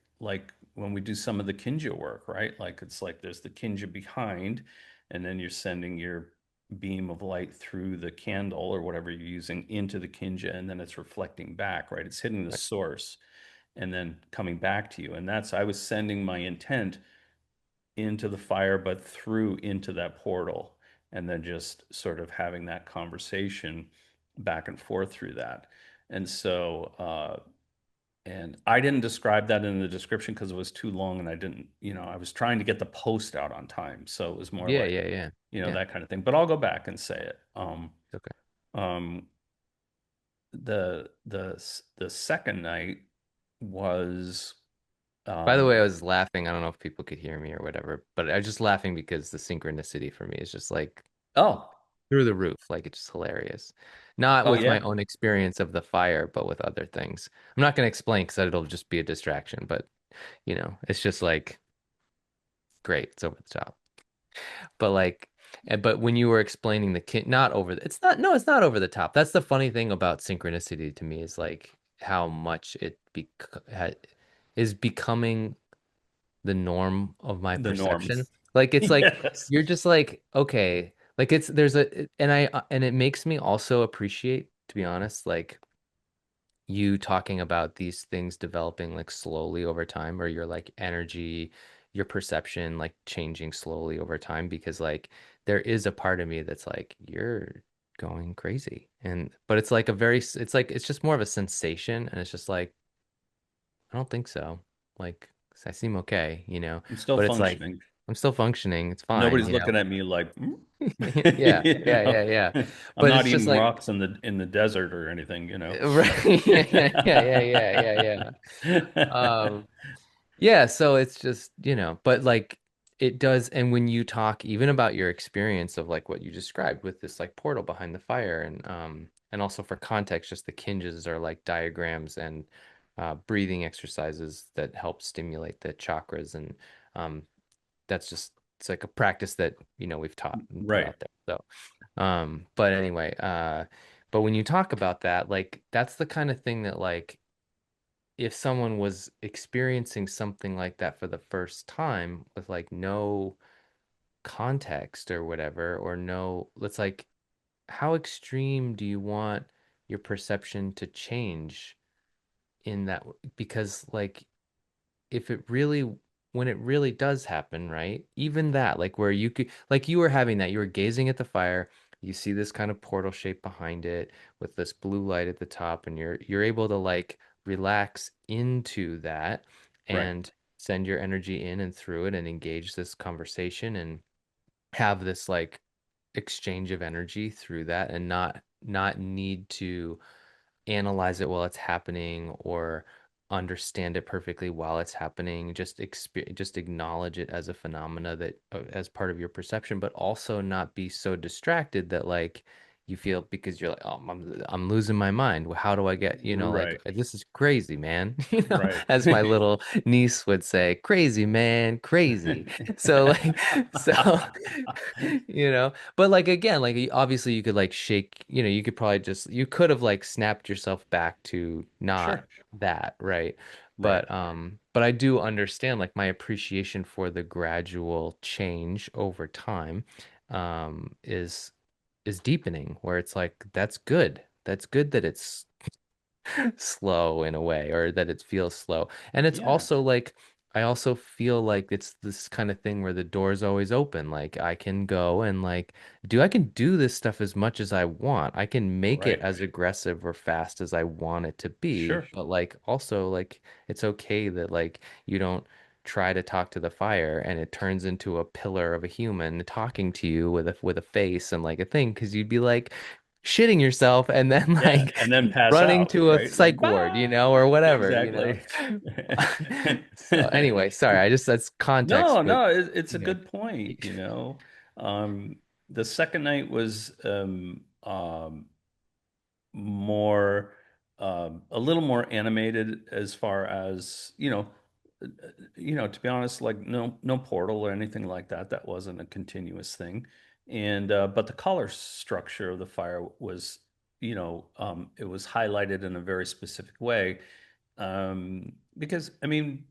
when we do some of the kinja work, right? Like it's like there's the kinja behind, and then you're sending your beam of light through the candle or whatever you're using into the kinja, and then it's reflecting back, right? It's hitting the Right. source and then coming back to you. And that's, I was sending my intent into the fire, but through into that portal, and then just sort of having that conversation back and forth through that. And so, and I didn't describe that in the description because it was too long, and I didn't, I was trying to get the post out on time. So it was more Yeah, like, yeah, yeah. Yeah. that kind of thing. But I'll go back and say it. Okay. Um, the second night was, By the way, um, I was laughing. I don't know if people could hear me or whatever, but I was just laughing because the synchronicity for me is just like oh, through the roof. Like it's just hilarious. Not oh with my yeah. own experience of the fire, but with other things. I'm not going to explain because it'll just be a distraction, but it's just like great. It's over the top. But like, but when you were explaining the kid, not over it's not, no, it's not over the top. That's the funny thing about synchronicity to me is like how much is becoming the norm of my The norm. perception. Like it's like Yes. you're just like, okay, like and it makes me also appreciate, to be honest, like you talking about these things developing like slowly over time, or your like energy, your perception like changing slowly over time, because like there is a part of me that's like, you're going crazy. And but it's like it's like it's just more of a sensation, and it's just like, I don't think so. Like I seem okay, I'm still but it's like functioning. I'm still functioning. It's fine, Nobody's looking at me like, Yeah, yeah, yeah, yeah. I'm But not it's just eating like, rocks in the desert or anything. right, yeah, yeah, yeah, yeah, yeah, yeah. Yeah, so it's just, but like it does, and when you talk even about your experience of like what you described with this like portal behind the fire, and also for context, just the kinges are like diagrams and breathing exercises that help stimulate the chakras, and um that's just, it's like a practice that we've taught and put Right. out there. So but anyway, but when you talk about that, like that's the kind of thing that like if someone was experiencing something like that for the first time with like no context or whatever, or no, it's like, how extreme do you want your perception to change in that? Because like if it really, when it really does happen, right? Even that, like where you could, like you were having that, you were gazing at the fire, you see this kind of portal shape behind it with this blue light at the top, and you're able to like relax into that Right. and send your energy in and through it and engage this conversation and have this like exchange of energy through that, and not need to analyze it while it's happening or understand it perfectly while it's happening. Just acknowledge it as a phenomena that as part of your perception, but also not be so distracted that like you feel because you're like, oh, I'm losing my mind. Well, how do I get, like Right. this is crazy, man. Right. As my little niece would say, crazy, man, crazy. So like, so, but like again, like obviously you could like shake, you could probably you could have like snapped yourself back to not Sure. that, right? Right. But I do understand like my appreciation for the gradual change over time is deepening where it's like that's good. That's good that it's slow in a way or that it feels slow. And it's Yeah. also like I also feel like it's this kind of thing where the door's always open. Like I can go and like I can do this stuff as much as I want. I can make it Right. as aggressive or fast as I want it to be, Sure. but like also like it's okay that like you don't try to talk to the fire and it turns into a pillar of a human talking to you with a face and like a thing because you'd be like shitting yourself and then Yeah. like And then pass running out, to a right? Like, psych ward, bye. or whatever. Exactly. So anyway, sorry, I just that's context, No, but no, it's a yeah. good point, Um, the second night was more a little more animated as far as to be honest, like no portal or anything like that. That wasn't a continuous thing. And but the color structure of the fire was, it was highlighted in a very specific way. Because I mean,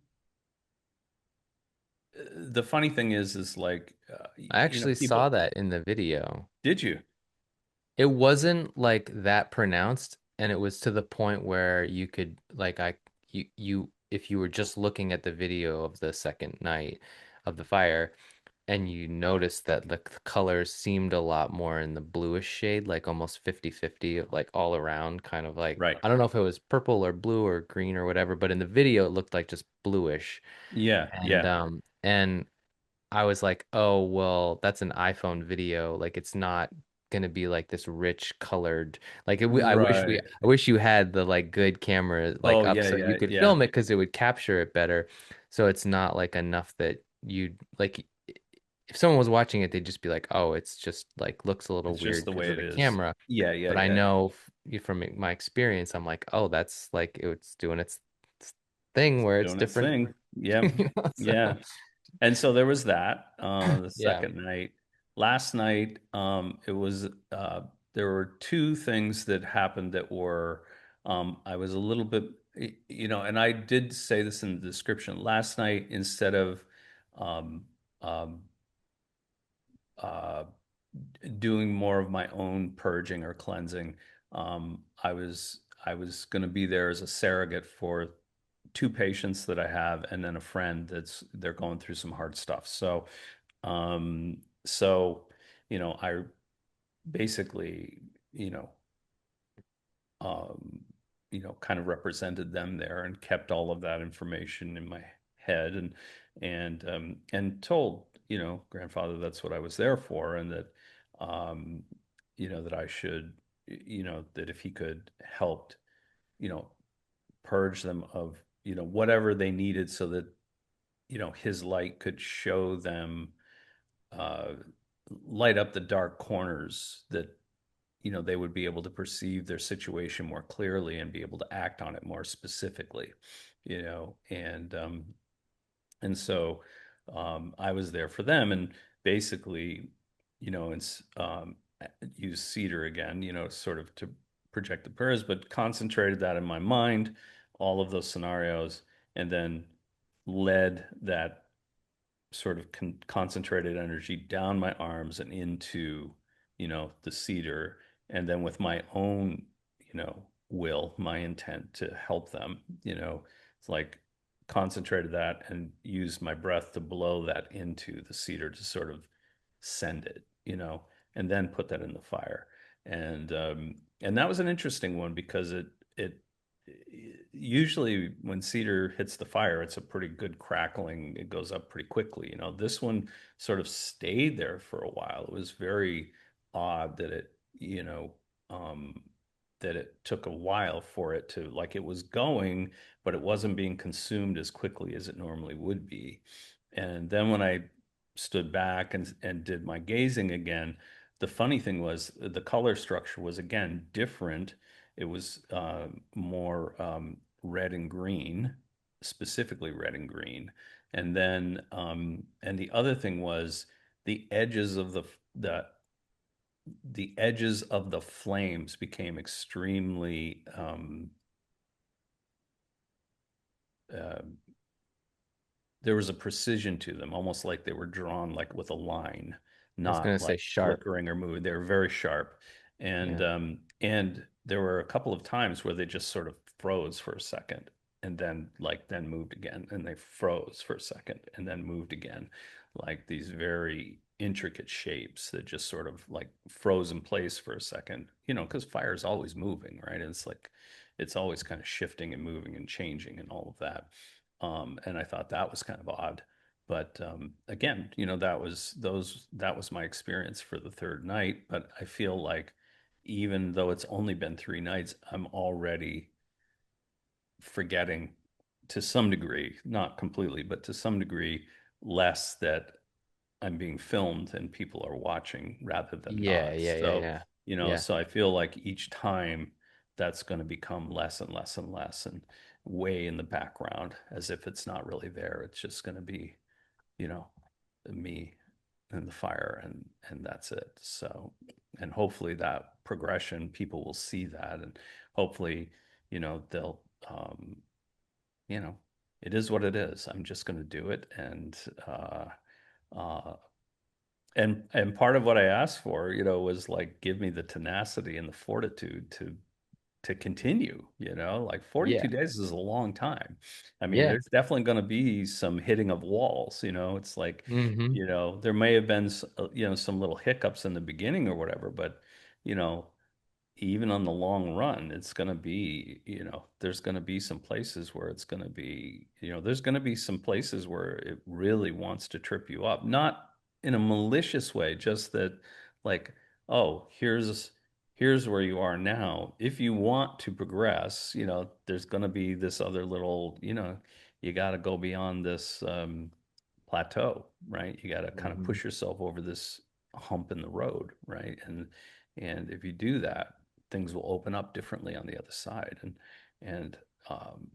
the funny thing is like, I actually saw people. that in the video. Did you? It wasn't like that pronounced, and it was to the point where you could like you if you were just looking at the video of the second night of the fire, and you noticed that the colors seemed a lot more in the bluish shade, like almost 50-50, like all around, kind of like Right. I don't know if it was purple or blue or green or whatever, but in the video it looked like just bluish. Yeah. And Yeah. I was like, oh, well, that's an iPhone video. Like it's not gonna be like this rich colored. Like Right. I wish you had the like good camera like Oh up yeah. so you Yeah. could Yeah. film it because it would capture it better. So it's not like enough that you'd like if someone was watching it, they'd just be like, oh, it's just like looks a little It's just weird the because way of it the is. camera. Yeah. Yeah. But I Yeah. know from my experience, I'm like, oh, that's like it's doing its thing where it's Doing its different. thing. Yep. So Yeah. And so there was that the yeah. second night. Last night, it was there were two things that happened that were I was a little bit, and I did say this in the description. Last night, instead of um, um, uh, doing more of my own purging or cleansing, I was going to be there as a surrogate for two patients that I have, and then a friend they're going through some hard stuff. Um, so, I basically, you know, um, kind of represented them there and kept all of that information in my head and told, grandfather that's what I was there for, and that, um, that I should, that if he could help, you know, purge them of, whatever they needed so that, his light could show them, uh, light up the dark corners that, they would be able to perceive their situation more clearly and be able to act on it more specifically, and so I was there for them and basically, it's use cedar again, sort of to project the prayers, but concentrated that in my mind, all of those scenarios, and then led that sort of concentrated energy down my arms and into, the cedar. And then with my own, will, my intent to help them, it's like concentrated that and used my breath to blow that into the cedar to sort of send it, and then put that in the fire. And that was an interesting one because it usually when cedar hits the fire, it's a pretty good crackling. It goes up pretty quickly. This one sort of stayed there for a while. It was very odd that um, it took a while for it to, like, it was going, but it wasn't being consumed as quickly as it normally would be. And then when I stood back and did my gazing again, the funny thing was the color structure was again different. It was more red and green, specifically red and green. And then and the other thing was the edges of the the edges of the flames became extremely uh, there was a precision to them, almost like they were drawn like with a line, I was gonna not say like sharp. flickering or moving. They were very sharp, Yeah. and there were a couple of times where they just sort of froze for a second, and then moved again, and they froze for a second, and then moved again, like these very intricate shapes that just sort of like froze in place for a second, because fire is always moving, right? It's like it's always kind of shifting and moving and changing and all of that. And I thought that was kind of odd. But again, that was my experience for the third night. But I feel like even though it's only been 3 nights, I'm already forgetting to some degree, not completely, but to some degree, less that I'm being filmed and people are watching rather than Yeah, not. yeah, yeah, So, yeah. Yeah. so I feel like each time that's going to become less and less and less and way in the background as if it's not really there. It's just going to be, you know, me and the fire and that's it. So, and hopefully that progression, people will see that and hopefully, they'll you know, it is what it is. I'm just going to do it uh and part of what I asked for, was like give me the tenacity and the fortitude to continue, like Yeah. 42 days is a long time. I mean, Yeah. there's definitely going to be some hitting of walls, it's like, Hmm. there may have been, some little hiccups in the beginning or whatever, but, you know, even on the long run, it's going to be, there's going to be some places where it's going to be, there's going to be some places where it really wants to trip you up, not in a malicious way, just that like, oh, here's where you are now. If you want to progress, there's going to be this other little, you got to go beyond this plateau, right? You got to kind of Hmm. push yourself over this hump in the road, right? And if you do that, things will open up differently on the other side. And um,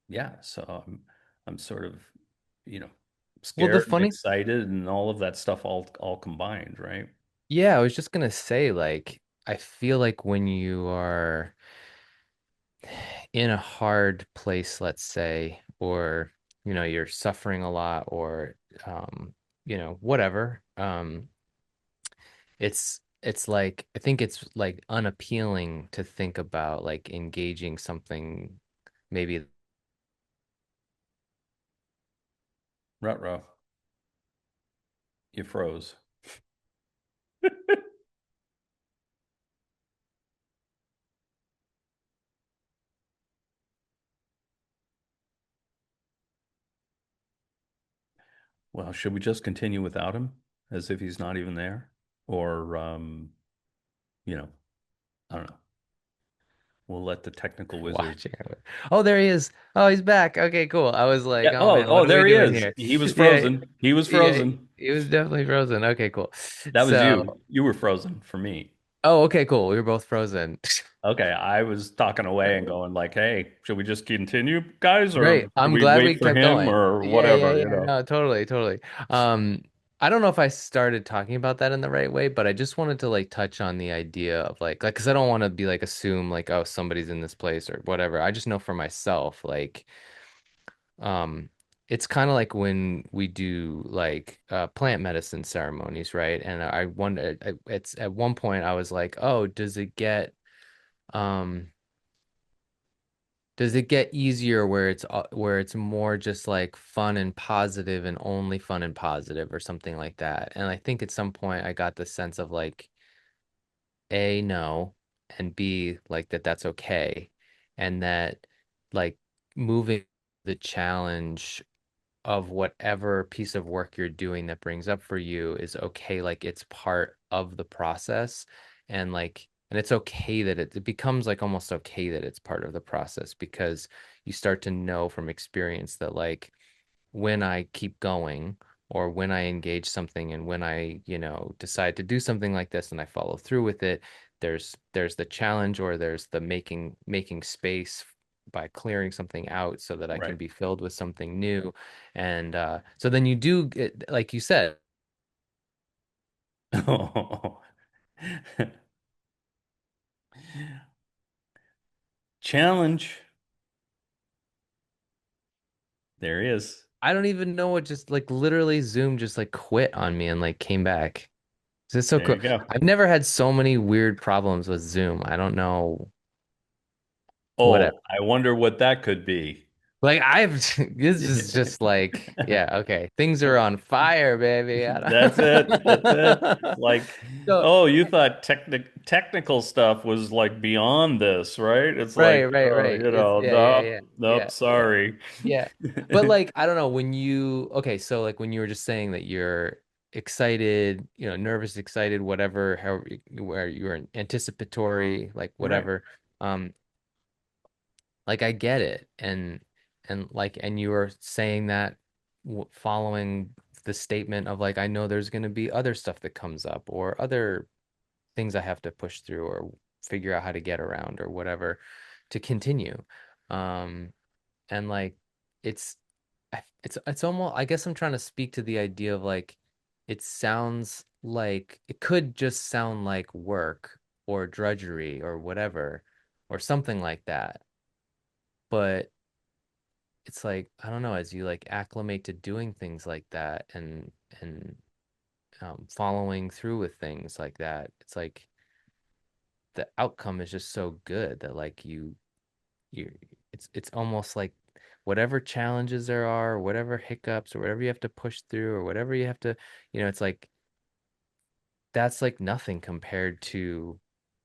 yeah, so I'm sort of, you know, Well, the scared and funny, excited and all of that stuff all combined, right? yeah, I was just gonna say, like, I feel like when you are in a hard place, let's say, or you're suffering a lot, or whatever, it's like I think it's like unappealing to think about like engaging something maybe. Ruh-roh, you froze. Well, should we just continue without him as if he's not even there? Or, you know, I don't know. We'll let the technical wizard. Watching it. Oh, there he is. Oh, he's back. Okay, cool. I was like, Yeah. oh Oh, man, oh, what are we there he doing is. here? He was Yeah, frozen. He was yeah, frozen. he was definitely frozen. Okay, cool. That was So, you. You were frozen for me. oh, okay, cool. We were both frozen. Okay, I was talking away and going like, "Hey, should we just continue, guys, or Great. should I'm we glad wait we for kept him going. or Yeah, yeah, whatever, yeah. No, totally, totally. Um, I don't know if I started talking about that in the right way, but I just wanted to like touch on the idea of like, because I don't want to be like assume like, oh, somebody's in this place or whatever. I just know for myself, like, um, it's kind of like when we do like plant medicine ceremonies, right? And I wonder, it's at one point I was like, oh, um does it get easier where it's more just like fun and positive and only fun and positive or something like that? And I think at some point I got the sense of like A, no, and B, like that's okay. And that like moving the challenge of whatever piece of work you're doing that brings up for you is okay. Like it's part of the process. And it's okay that it becomes like almost okay that it's part of the process because you start to know from experience that like when I keep going or when I engage something and when I, decide to do something like this and I follow through with it, there's the challenge or there's the making space by clearing something out so that I can Right. be filled with something new. And so then you do get, like you said, Challenge. There he is. I don't even know what just like literally Zoom just like quit on me and like came back. This is so There cool. you go. I've never had so many weird problems with Zoom. I don't know whatever. Oh, I wonder what that could be. Like I've this is just like yeah, okay. Things are on fire, baby. That's it. That's it. It's like, So oh, you thought technical stuff was like beyond this, right? It's right, like, right, oh, right. It's yeah, yeah, nope, yeah, nope, yeah, yeah, sorry. yeah. But like I don't know when you okay, so like when you were just saying that you're excited, nervous, excited, whatever, however where you're anticipatory, like Right. whatever. Um, like I get it, and you were saying that following the statement of like I know there's going to be other stuff that comes up or other things I have to push through or figure out how to get around or whatever to continue. Um, and like it's it's almost I guess I'm trying to speak to the idea of like it sounds like it could just sound like work or drudgery or whatever or something like that. But it's like I don't know, as you like acclimate to doing things like that and following through with things like that, it's like the outcome is just so good that like you it's almost like whatever challenges there are, whatever hiccups or whatever you have to push through or whatever you have to, it's like that's like nothing compared to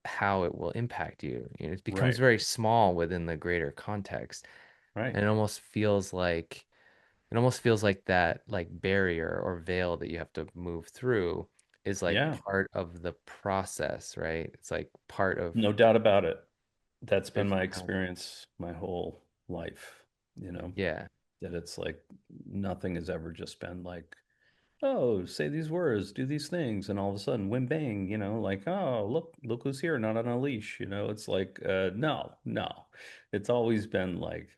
how it will impact you. It becomes Right. very small within the greater context. Right. And it almost feels like that like barrier or veil that you have to move through is like Yeah. part of the process, right? It's like part of No doubt about it. That's been my figuring out. experience my whole life, you know, Yeah. that it's like nothing has ever just been like, oh, say these words, do these things, and all of a sudden, whim bang, like, oh, look who's here, not on a leash, it's like, no, no. It's always been like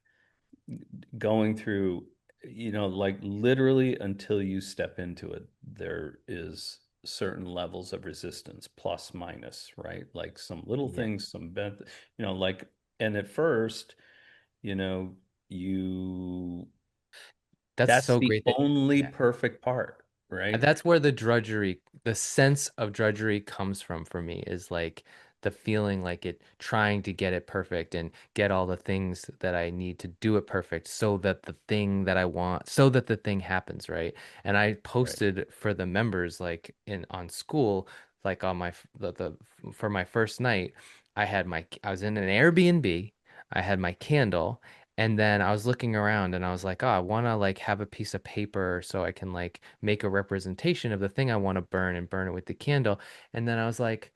going through, like literally until you step into it, there is certain levels of resistance, plus minus, right? Like some little Yeah. things, some bent, like, and at first, you know, you That's that's so the great that only yeah. perfect part, And right? that's where the sense of drudgery comes from for me is like the feeling like it trying to get it perfect and get all the things that I need to do it perfect so that the thing that I want, so that the thing happens, right? And I Right. posted for the members like in on school, like on the for my first night, I was in an Airbnb, I had my candle. And then I was looking around and I was like, oh, I want to like have a piece of paper so I can like make a representation of the thing I want to burn and burn it with the candle. And then I was like,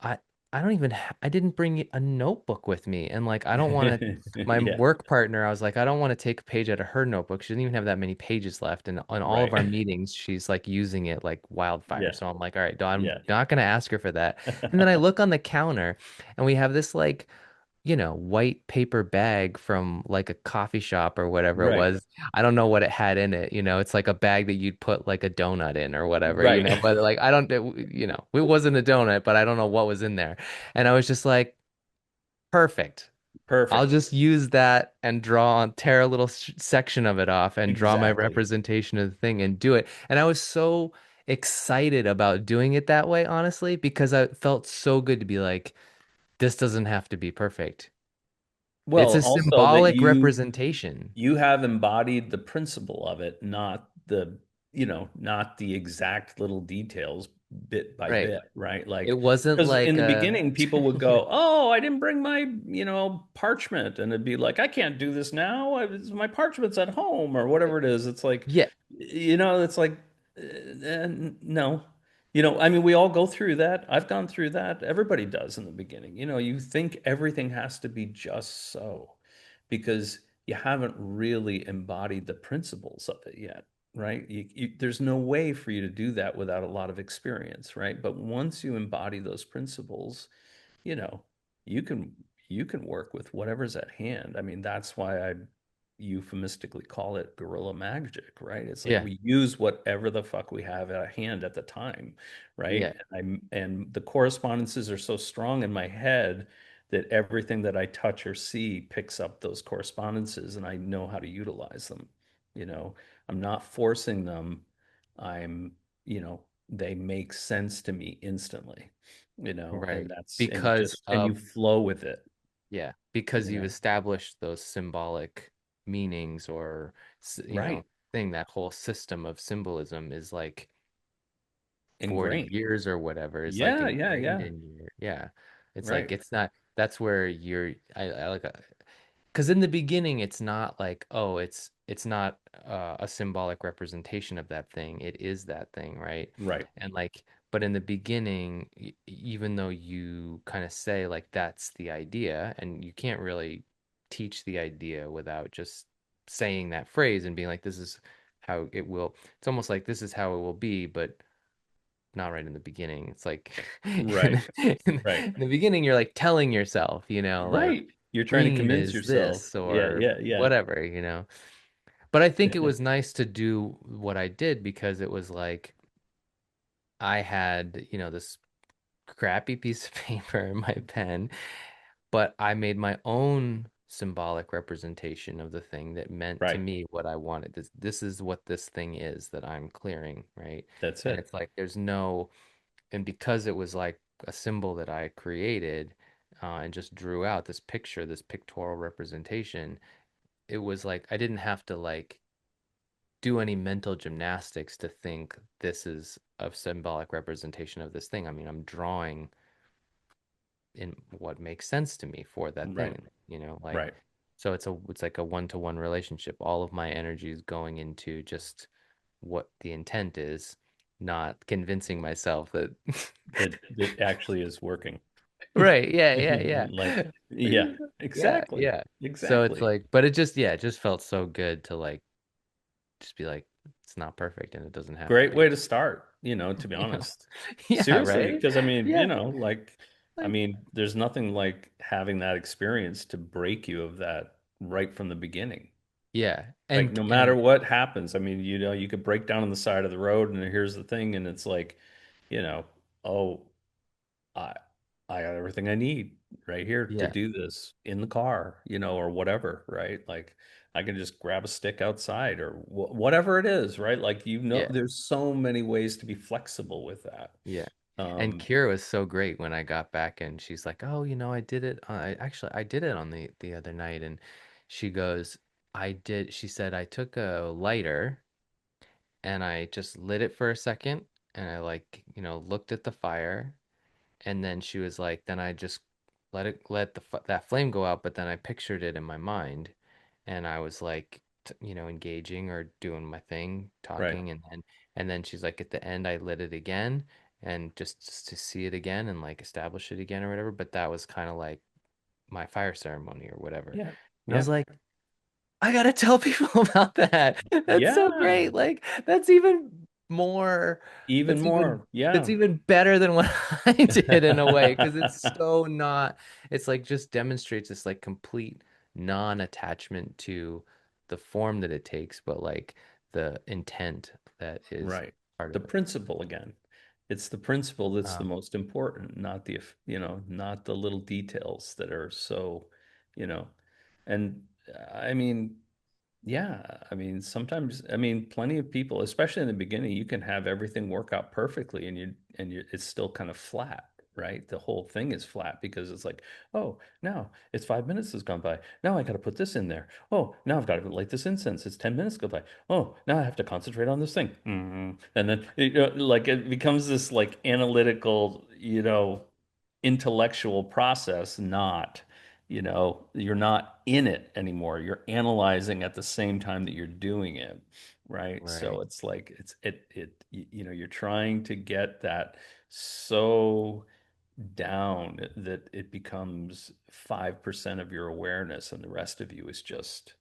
I I don't even I didn't bring a notebook with me. And like I don't want to my Yeah, work partner, I was like, I don't want to take a page out of her notebook. She doesn't even have that many pages left. And on all of right. our meetings, she's like using it like wildfire. Yeah, So I'm like, all right, no, I'm yeah. not gonna ask her for that. And then I look on the counter and we have this like white paper bag from like a coffee shop or whatever it Right, was. I don't know what it had in it. It's like a bag that you'd put like a donut in or whatever, right. but like I don't, it wasn't a donut, but I don't know what was in there. And I was just like, perfect. I'll Perfect. just use that and tear a little section of it off and draw my Exactly. representation of the thing and do it. And I was so excited about doing it that way, honestly, because I felt so good to be like, this doesn't have to be perfect. It's Well, a also that symbolic you representation. you have embodied the principle of it, not not the exact little details bit by Right. bit, right? It Like, wasn't because in like the beginning, people would yeah, go, "Oh, I didn't bring my, parchment," and it'd be like, "I can't do this now. My parchment's at home," or whatever it is. It's like, yeah, it's like, no. I mean, we all go through that. I've gone through that. Everybody does in the beginning. You think everything has to be just so because you haven't really embodied the principles of it yet. right? There's no way for you to do that without a lot of experience, right? But once you embody those principles, you know, you can you can work with whatever's at hand. I mean, that's why I euphemistically call it guerrilla magic, right? It's like Yeah. we use whatever the fuck we have at hand at the time, Yeah. right? And the correspondences are so strong in my head that everything that I touch or see picks up those correspondences and I know how to utilize them. You know, I'm not forcing them. I'm, they make sense to me instantly, and Right. that's, and you Because just, and you of flow with it, Yeah, because you you've know? established those symbolic meanings or, Right. thing, that whole system of symbolism is like 40 Ingrained. years or whatever. It's like Yeah. Yeah. ingrained Yeah. in your, yeah. It's like, Right. it's not, that's where I like, because in the beginning, it's not like, oh, it's not a symbolic representation of that thing. It is that thing, right? Right. And like, but in the beginning, even though you kind of say like that's the idea, and you can't really teach the idea without just saying that phrase and being like, this is how it will. It's almost like this is how it will be, but not right in the beginning. It's like Right. Right. in the beginning, you're like telling yourself, like Right. You're trying to green convince is yourself. this Yeah. or Yeah. Yeah. whatever. But I think it Yeah. was nice to do what I did because it was like I had, this crappy piece of paper and my pen, but I made my own symbolic representation of the thing that meant to Right. me what I wanted. This is what this thing is that I'm clearing, right? That's And it. it's like there's no and because it was like a symbol that I created and just drew out this picture, this pictorial representation, it was like I didn't have to like do any mental gymnastics to think this is a symbolic representation of this thing. I mean, I'm drawing in what makes sense to me for that Right. thing, like Right. so it's like a one-to-one relationship. All of my energy is going into just what the intent is, not convincing myself that That actually is working. right, yeah, yeah, Like, yeah. yeah, Yeah, exactly. yeah. So it's Exactly. like, but it just, yeah, it just felt so good to like just be like, it's not perfect and it doesn't have to Great be. way to start, to be Yeah. honest. Yeah, Seriously, right? because I mean, Yeah. like, I Like, mean, there's nothing like having that experience to break you of that right from the beginning, yeah. right? And No matter and what happens. I mean, you could break down on the side of the road, and here's the thing, and it's like, you know, oh, I I got everything I need right here to yeah, do this in the car, or whatever, right? Like I can just grab a stick outside or whatever it is, right? Like yeah. there's so many ways to be flexible with that. Yeah. And Um, Kira was so great when I got back and she's like, "Oh, I did it. I did it on the other night." And she goes, she said I took a lighter and I just lit it for a second and I like, looked at the fire and then she was like, then I just let that flame go out, but then I pictured it in my mind and I was like, engaging or doing my thing, right. talking, and then she's like, at the end, I lit it again and just to see it again and like establish it again or whatever. But that was kind of like my fire ceremony or whatever. Yeah. And I was Yeah. like, I gotta tell people about that. That's so Yeah. great. Like that's even more, Even that's even more. that's Yeah. even better than what I did in a way, because it's so not, it's like just demonstrates this like complete non-attachment to the form that it takes, but like the intent that is Right. part The of it. principle again. It's the principle that's the Um, most important, not the little details that are so, you know, and I mean, yeah, I mean, sometimes, I mean, plenty of people, especially in the beginning, you can have everything work out perfectly it's still kind of flat, right? The whole thing is flat because it's like, oh, now it's 5 minutes has gone by. Now I got to put this in there. Oh, now I've got to light this incense. It's 10 minutes go by. Oh, now I have to concentrate on this thing. And then, like, it becomes this like analytical, intellectual process, not you're not in it anymore. You're analyzing at the same time that you're doing it, right? So right. it's like you're trying to get that so down that it becomes 5% of your awareness and the rest of you is just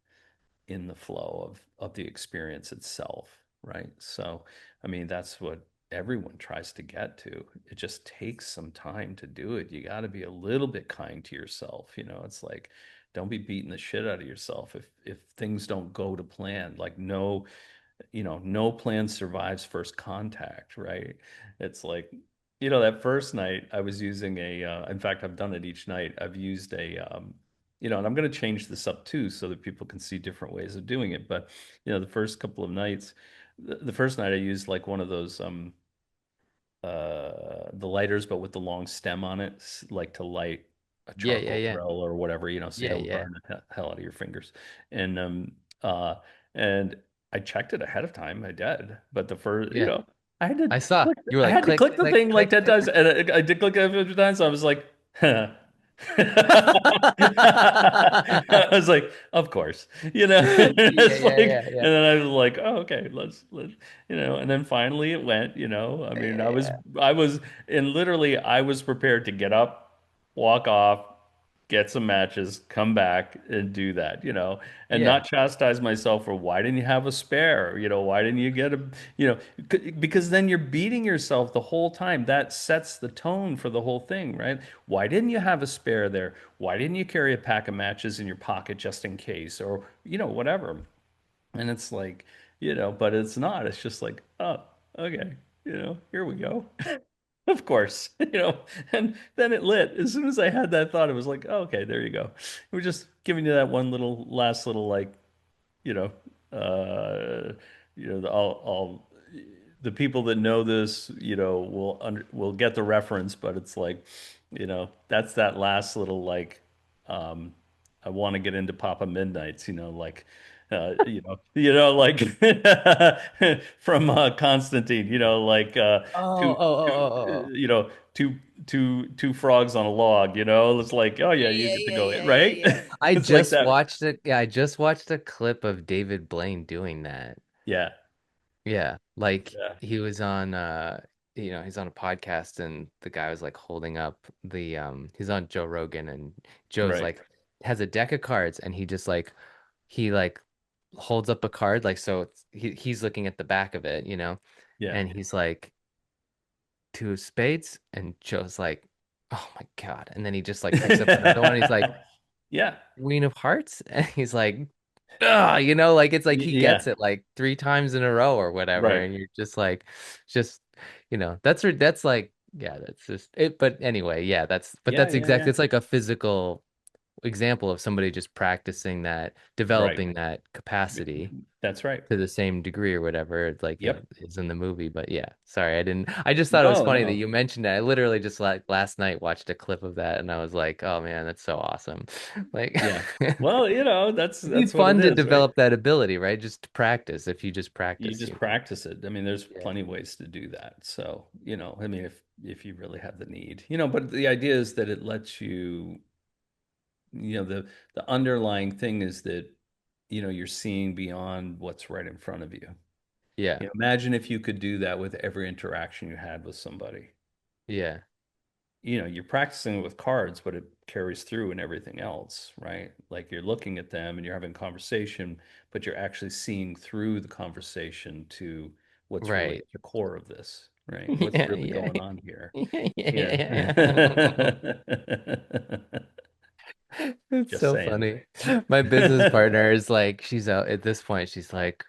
in the flow of the experience itself. right? So, I mean, that's what everyone tries to get to. It just takes some time to do it. You got to be a little bit kind to yourself. It's like, don't be beating the shit out of yourself if things don't go to plan. Like, no plan survives first contact, right? It's like, that first night I was using in fact, I've done it each night. I've used and I'm going to change this up too so that people can see different ways of doing it. But, the first couple of nights, the first night I used like one of those, the lighters, but with the long stem on it, like to light a Yeah, yeah, charcoal yeah. grill or whatever, so you Yeah, don't yeah. burn the hell out of your fingers. And uh and I checked it ahead of time. I did, but the first, Yeah. I had to I saw. click, You were I like had to click, click the click, thing like click, 10 click. times, and I did click it a few times. So I was like, huh. I was like, of course, Yeah, it's yeah, like, yeah, and yeah. then I was like, oh, okay, let's, and then finally it went, I mean, Yeah, yeah. and literally I was prepared to get up, walk off, get some matches, come back and do that, and Yeah. not chastise myself for why didn't you have a spare? Why didn't you get a, because then you're beating yourself the whole time. That sets the tone for the whole thing, right? Why didn't you have a spare there? Why didn't you carry a pack of matches in your pocket just in case? Or, whatever. And it's like, but it's not. It's just like, oh, okay, here we go. Of course, and then it lit. As soon as I had that thought, it was like, oh, okay, there you go. We're just giving you that one little last little like, you know, uh, all the people that know this, will get the reference, but it's like, that's that last little like, um, I want to get into Papa Midnight's, like, like from Constantine, like Oh, two, oh, oh, two, oh, oh. two, two frogs on a log, it's like, oh yeah, Yeah, you yeah, get to yeah, go in, yeah, yeah, right? yeah. I It's like just that. watched it. Yeah, I just watched a clip of David Blaine doing that. Yeah, Yeah, like yeah, he was on he's on a podcast and the guy was like holding up the he's on Joe Rogan and Joe's right. like has a deck of cards and he like holds up a card like so he's looking at the back of it, Yeah. and he's like two of spades and Joe's like, "Oh my God." And then he just like picks up another one. He's like, Yeah. "Queen of Hearts?" And he's like, like it's like he gets Yeah. it like three times in a row or whatever, Right. and you're just like, just that's like, yeah, that's just it. But anyway, yeah, Yeah. that's Yeah. exactly Yeah. it's like a physical example of somebody just practicing that, Right. developing that capacity That's right. to the same degree or whatever, like it Yep. is in the movie. But yeah, sorry, I just thought it was No, funny that no. you mentioned that. I literally just like last night watched a clip of that, and I was like, oh man, that's so awesome. Like. Yeah. Well, It'd be that's what it fun to is, right? develop that ability, right? Just to practice if you just You practice, just practice it. I mean, there's Yeah. plenty of ways to do that. So, I mean, if you really have the need, but the idea is that it lets you, the underlying thing is that, you're seeing beyond what's right in front of you. Yeah. Imagine if you could do that with every interaction you had with somebody. Yeah. You're practicing with cards, but it carries through in everything else, right? Like you're looking at them and you're having conversation, but you're actually seeing through the conversation to what's really Right. at the core of this, right? What's Yeah, really yeah. going on here? Yeah, yeah, Yeah. yeah, yeah. It's Just so saying. funny. My business partner is like, she's out at this point, she's like,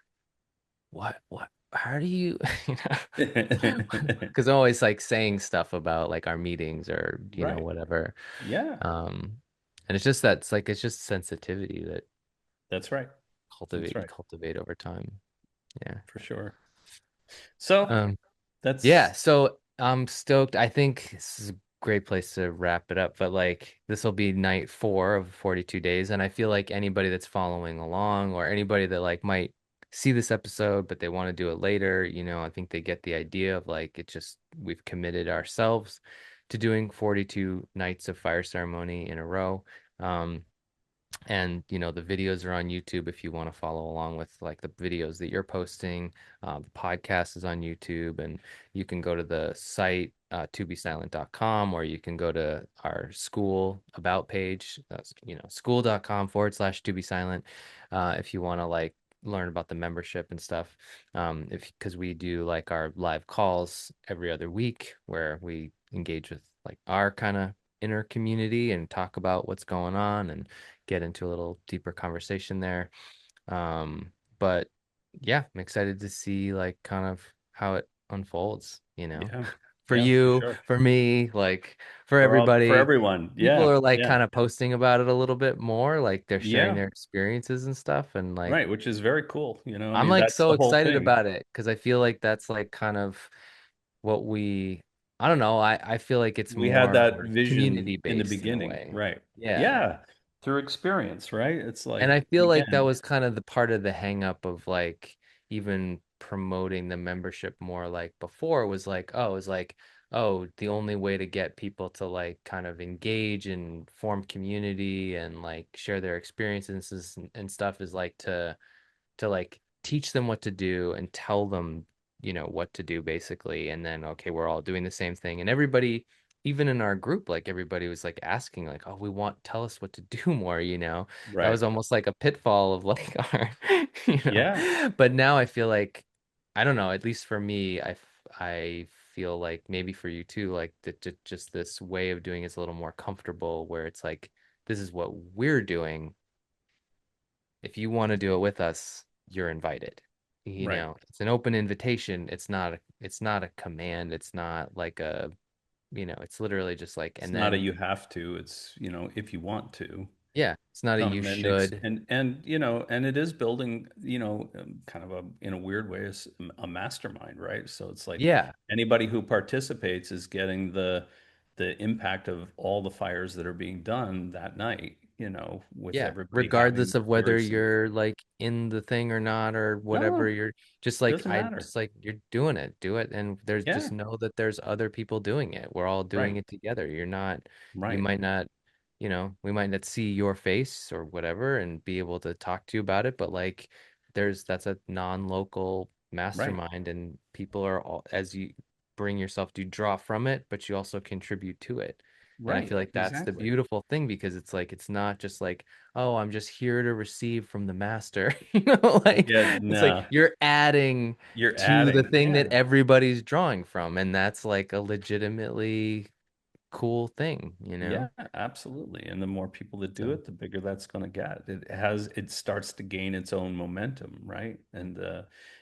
how do you, you know, because I'm always like saying stuff about like our meetings or, Right. whatever. Yeah, Um, and it's just that's like, it's just sensitivity that that's right. That's you right, cultivate over time. Yeah. for sure. So Um, Yeah, that's so I'm stoked. I think this is a great place to wrap it up, but like this will be night 4 of 42 days, and I feel like anybody that's following along or anybody that like might see this episode but they want to do it later, I think they get the idea of like it just we've committed ourselves to doing 42 nights of fire ceremony in a row. Um, and the videos are on YouTube if you want to follow along with like the videos that you're posting. The podcast is on YouTube, and you can go to the site tobesilent.com, or you can go to our school about page, school.com/to be silent, if you want to like learn about the membership and stuff. If because we do like our live calls every other week where we engage with like our kind of inner community and talk about what's going on and get into a little deeper conversation there. Um, but yeah, I'm excited to see like kind of how it unfolds, you know. Yeah. For Yeah, for you, sure. for me, like for For everybody, everyone. people Yeah. are like Yeah. kind of posting about it a little bit more, like they're sharing Yeah. their experiences and stuff. And like, Right, which is very cool. I I'm mean, like that's so the whole excited thing. about it because I feel like that's like kind of what I don't know, I feel like it's We had that more vision community in the based in a beginning, way. right? Yeah. Yeah, through experience, right? It's And like, I feel like that again, was kind of the part of the hang up of like even promoting the membership more like before was like, oh, it was like, oh, the only way to get people to like kind of engage and form community and like share their experiences and stuff is like to like teach them what to do and tell them, what to do basically. And then, okay, we're all doing the same thing. And everybody, even in our group, like everybody was like asking, like, oh, tell us what to do more. That right. was almost like a pitfall of like our, Yeah, but now I feel like, I don't know, at least for me, I feel like maybe for you too, like that just this way of doing is a little more comfortable where it's like, this is what we're doing. If you want to do it with us, you're invited. right. It's an open invitation. It's not a command. It's not like it's literally just like, It's and not a then you have to. It's, if you want to. yeah, it's not a you Come should. and it is building, kind of in a weird way, is a mastermind, right? So it's like Yeah, anybody who participates is getting the impact of all the fires that are being done that night, with yeah. everybody Regardless having of whether words and you're like in the thing or not or whatever, no, you're just like doesn't matter. you're doing it. Do it. And there's Yeah, just know that there's other people doing it. We're all doing right, it together. You right, might not, we might not see your face or whatever and be able to talk to you about it, but like that's a non-local right, mastermind and people are all, as you bring yourself to draw from it, but you also contribute to it. And I right, feel like that's the exactly. beautiful thing because it's like it's not just like, oh, I'm just here to receive from the master. Like Yeah, it's like no, you're adding you're to the adding, thing that yeah. everybody's drawing from, and that's like a legitimately cool thing. Yeah, absolutely. And the more people that do So it, the bigger that's going to get. It starts to gain its own momentum, right? And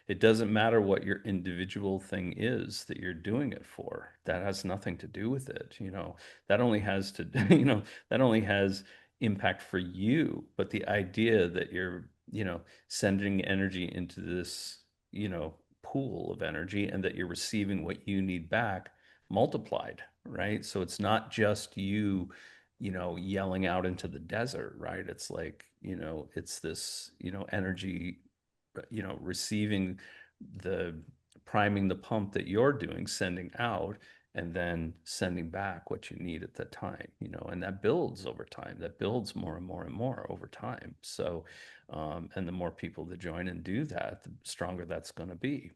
it doesn't matter what your individual thing is that you're doing it for. That has nothing to do with it. That only has to, that only has impact for you. But the idea that you're, sending energy into this, pool of energy and that you're receiving what you need back multiplied, right? So it's not just you, yelling out into the desert, right? It's like, it's this, energy, receiving the priming the pump that you're doing, sending out, and then sending back what you need at that time, and that builds over time. That builds more and more and more over time. So, and the more people that join and do that, the stronger that's going to be.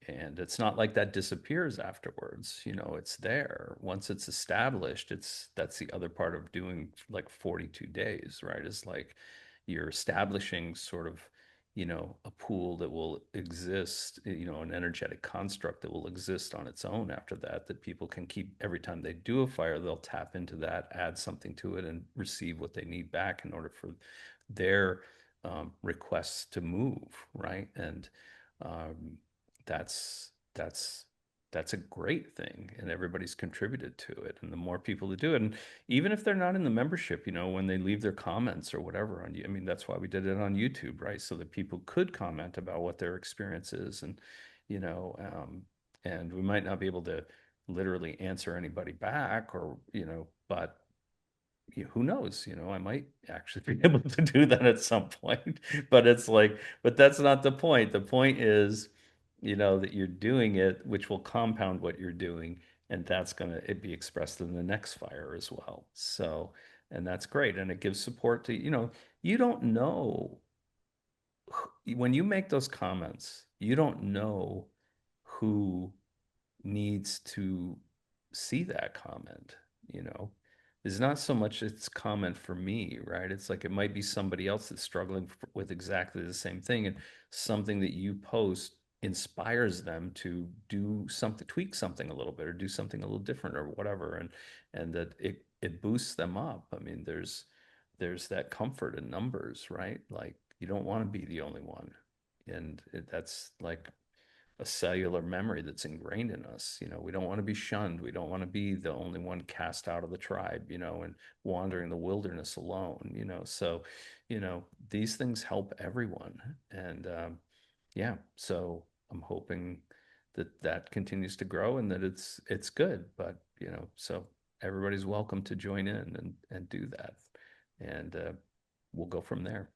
And it's not like that disappears afterwards. It's there. Once it's established, that's the other part of doing like 42 days, right? Is like you're establishing sort of, a pool that will exist, an energetic construct that will exist on its own after that, that people can keep every time they do a fire, they'll tap into that, add something to it, and receive what they need back in order for their requests to move, right? And um, that's that's a great thing, and everybody's contributed to it. And the more people that do it, and even if they're not in the membership, when they leave their comments or whatever on you, I mean, that's why we did it on YouTube, right? So that people could comment about what their experience is, and you know, um, and we might not be able to literally answer anybody back, or but who knows? I might actually be able to do that at some point. But it's like, but that's not the point. The point is, that you're doing it, which will compound what you're doing, and that's gonna it be expressed in the next fire as well. So, and that's great, and it gives support to, you don't know when you make those comments, you don't know who needs to see that comment, you know. is not so much it's comment for me, right? It's like it might be somebody else that's struggling with exactly the same thing, and something that you post inspires them to do something, tweak something a little bit, or do something a little different, or whatever, and that it boosts them up. I mean, there's that comfort in numbers, right? Like you don't want to be the only one, and that's like a cellular memory that's ingrained in us. We don't want to be shunned. We don't want to be the only one cast out of the tribe, and wandering the wilderness alone, So, these things help everyone. And yeah, so I'm hoping that that continues to grow and that it's good. But, so everybody's welcome to join in and do that. And we'll go from there.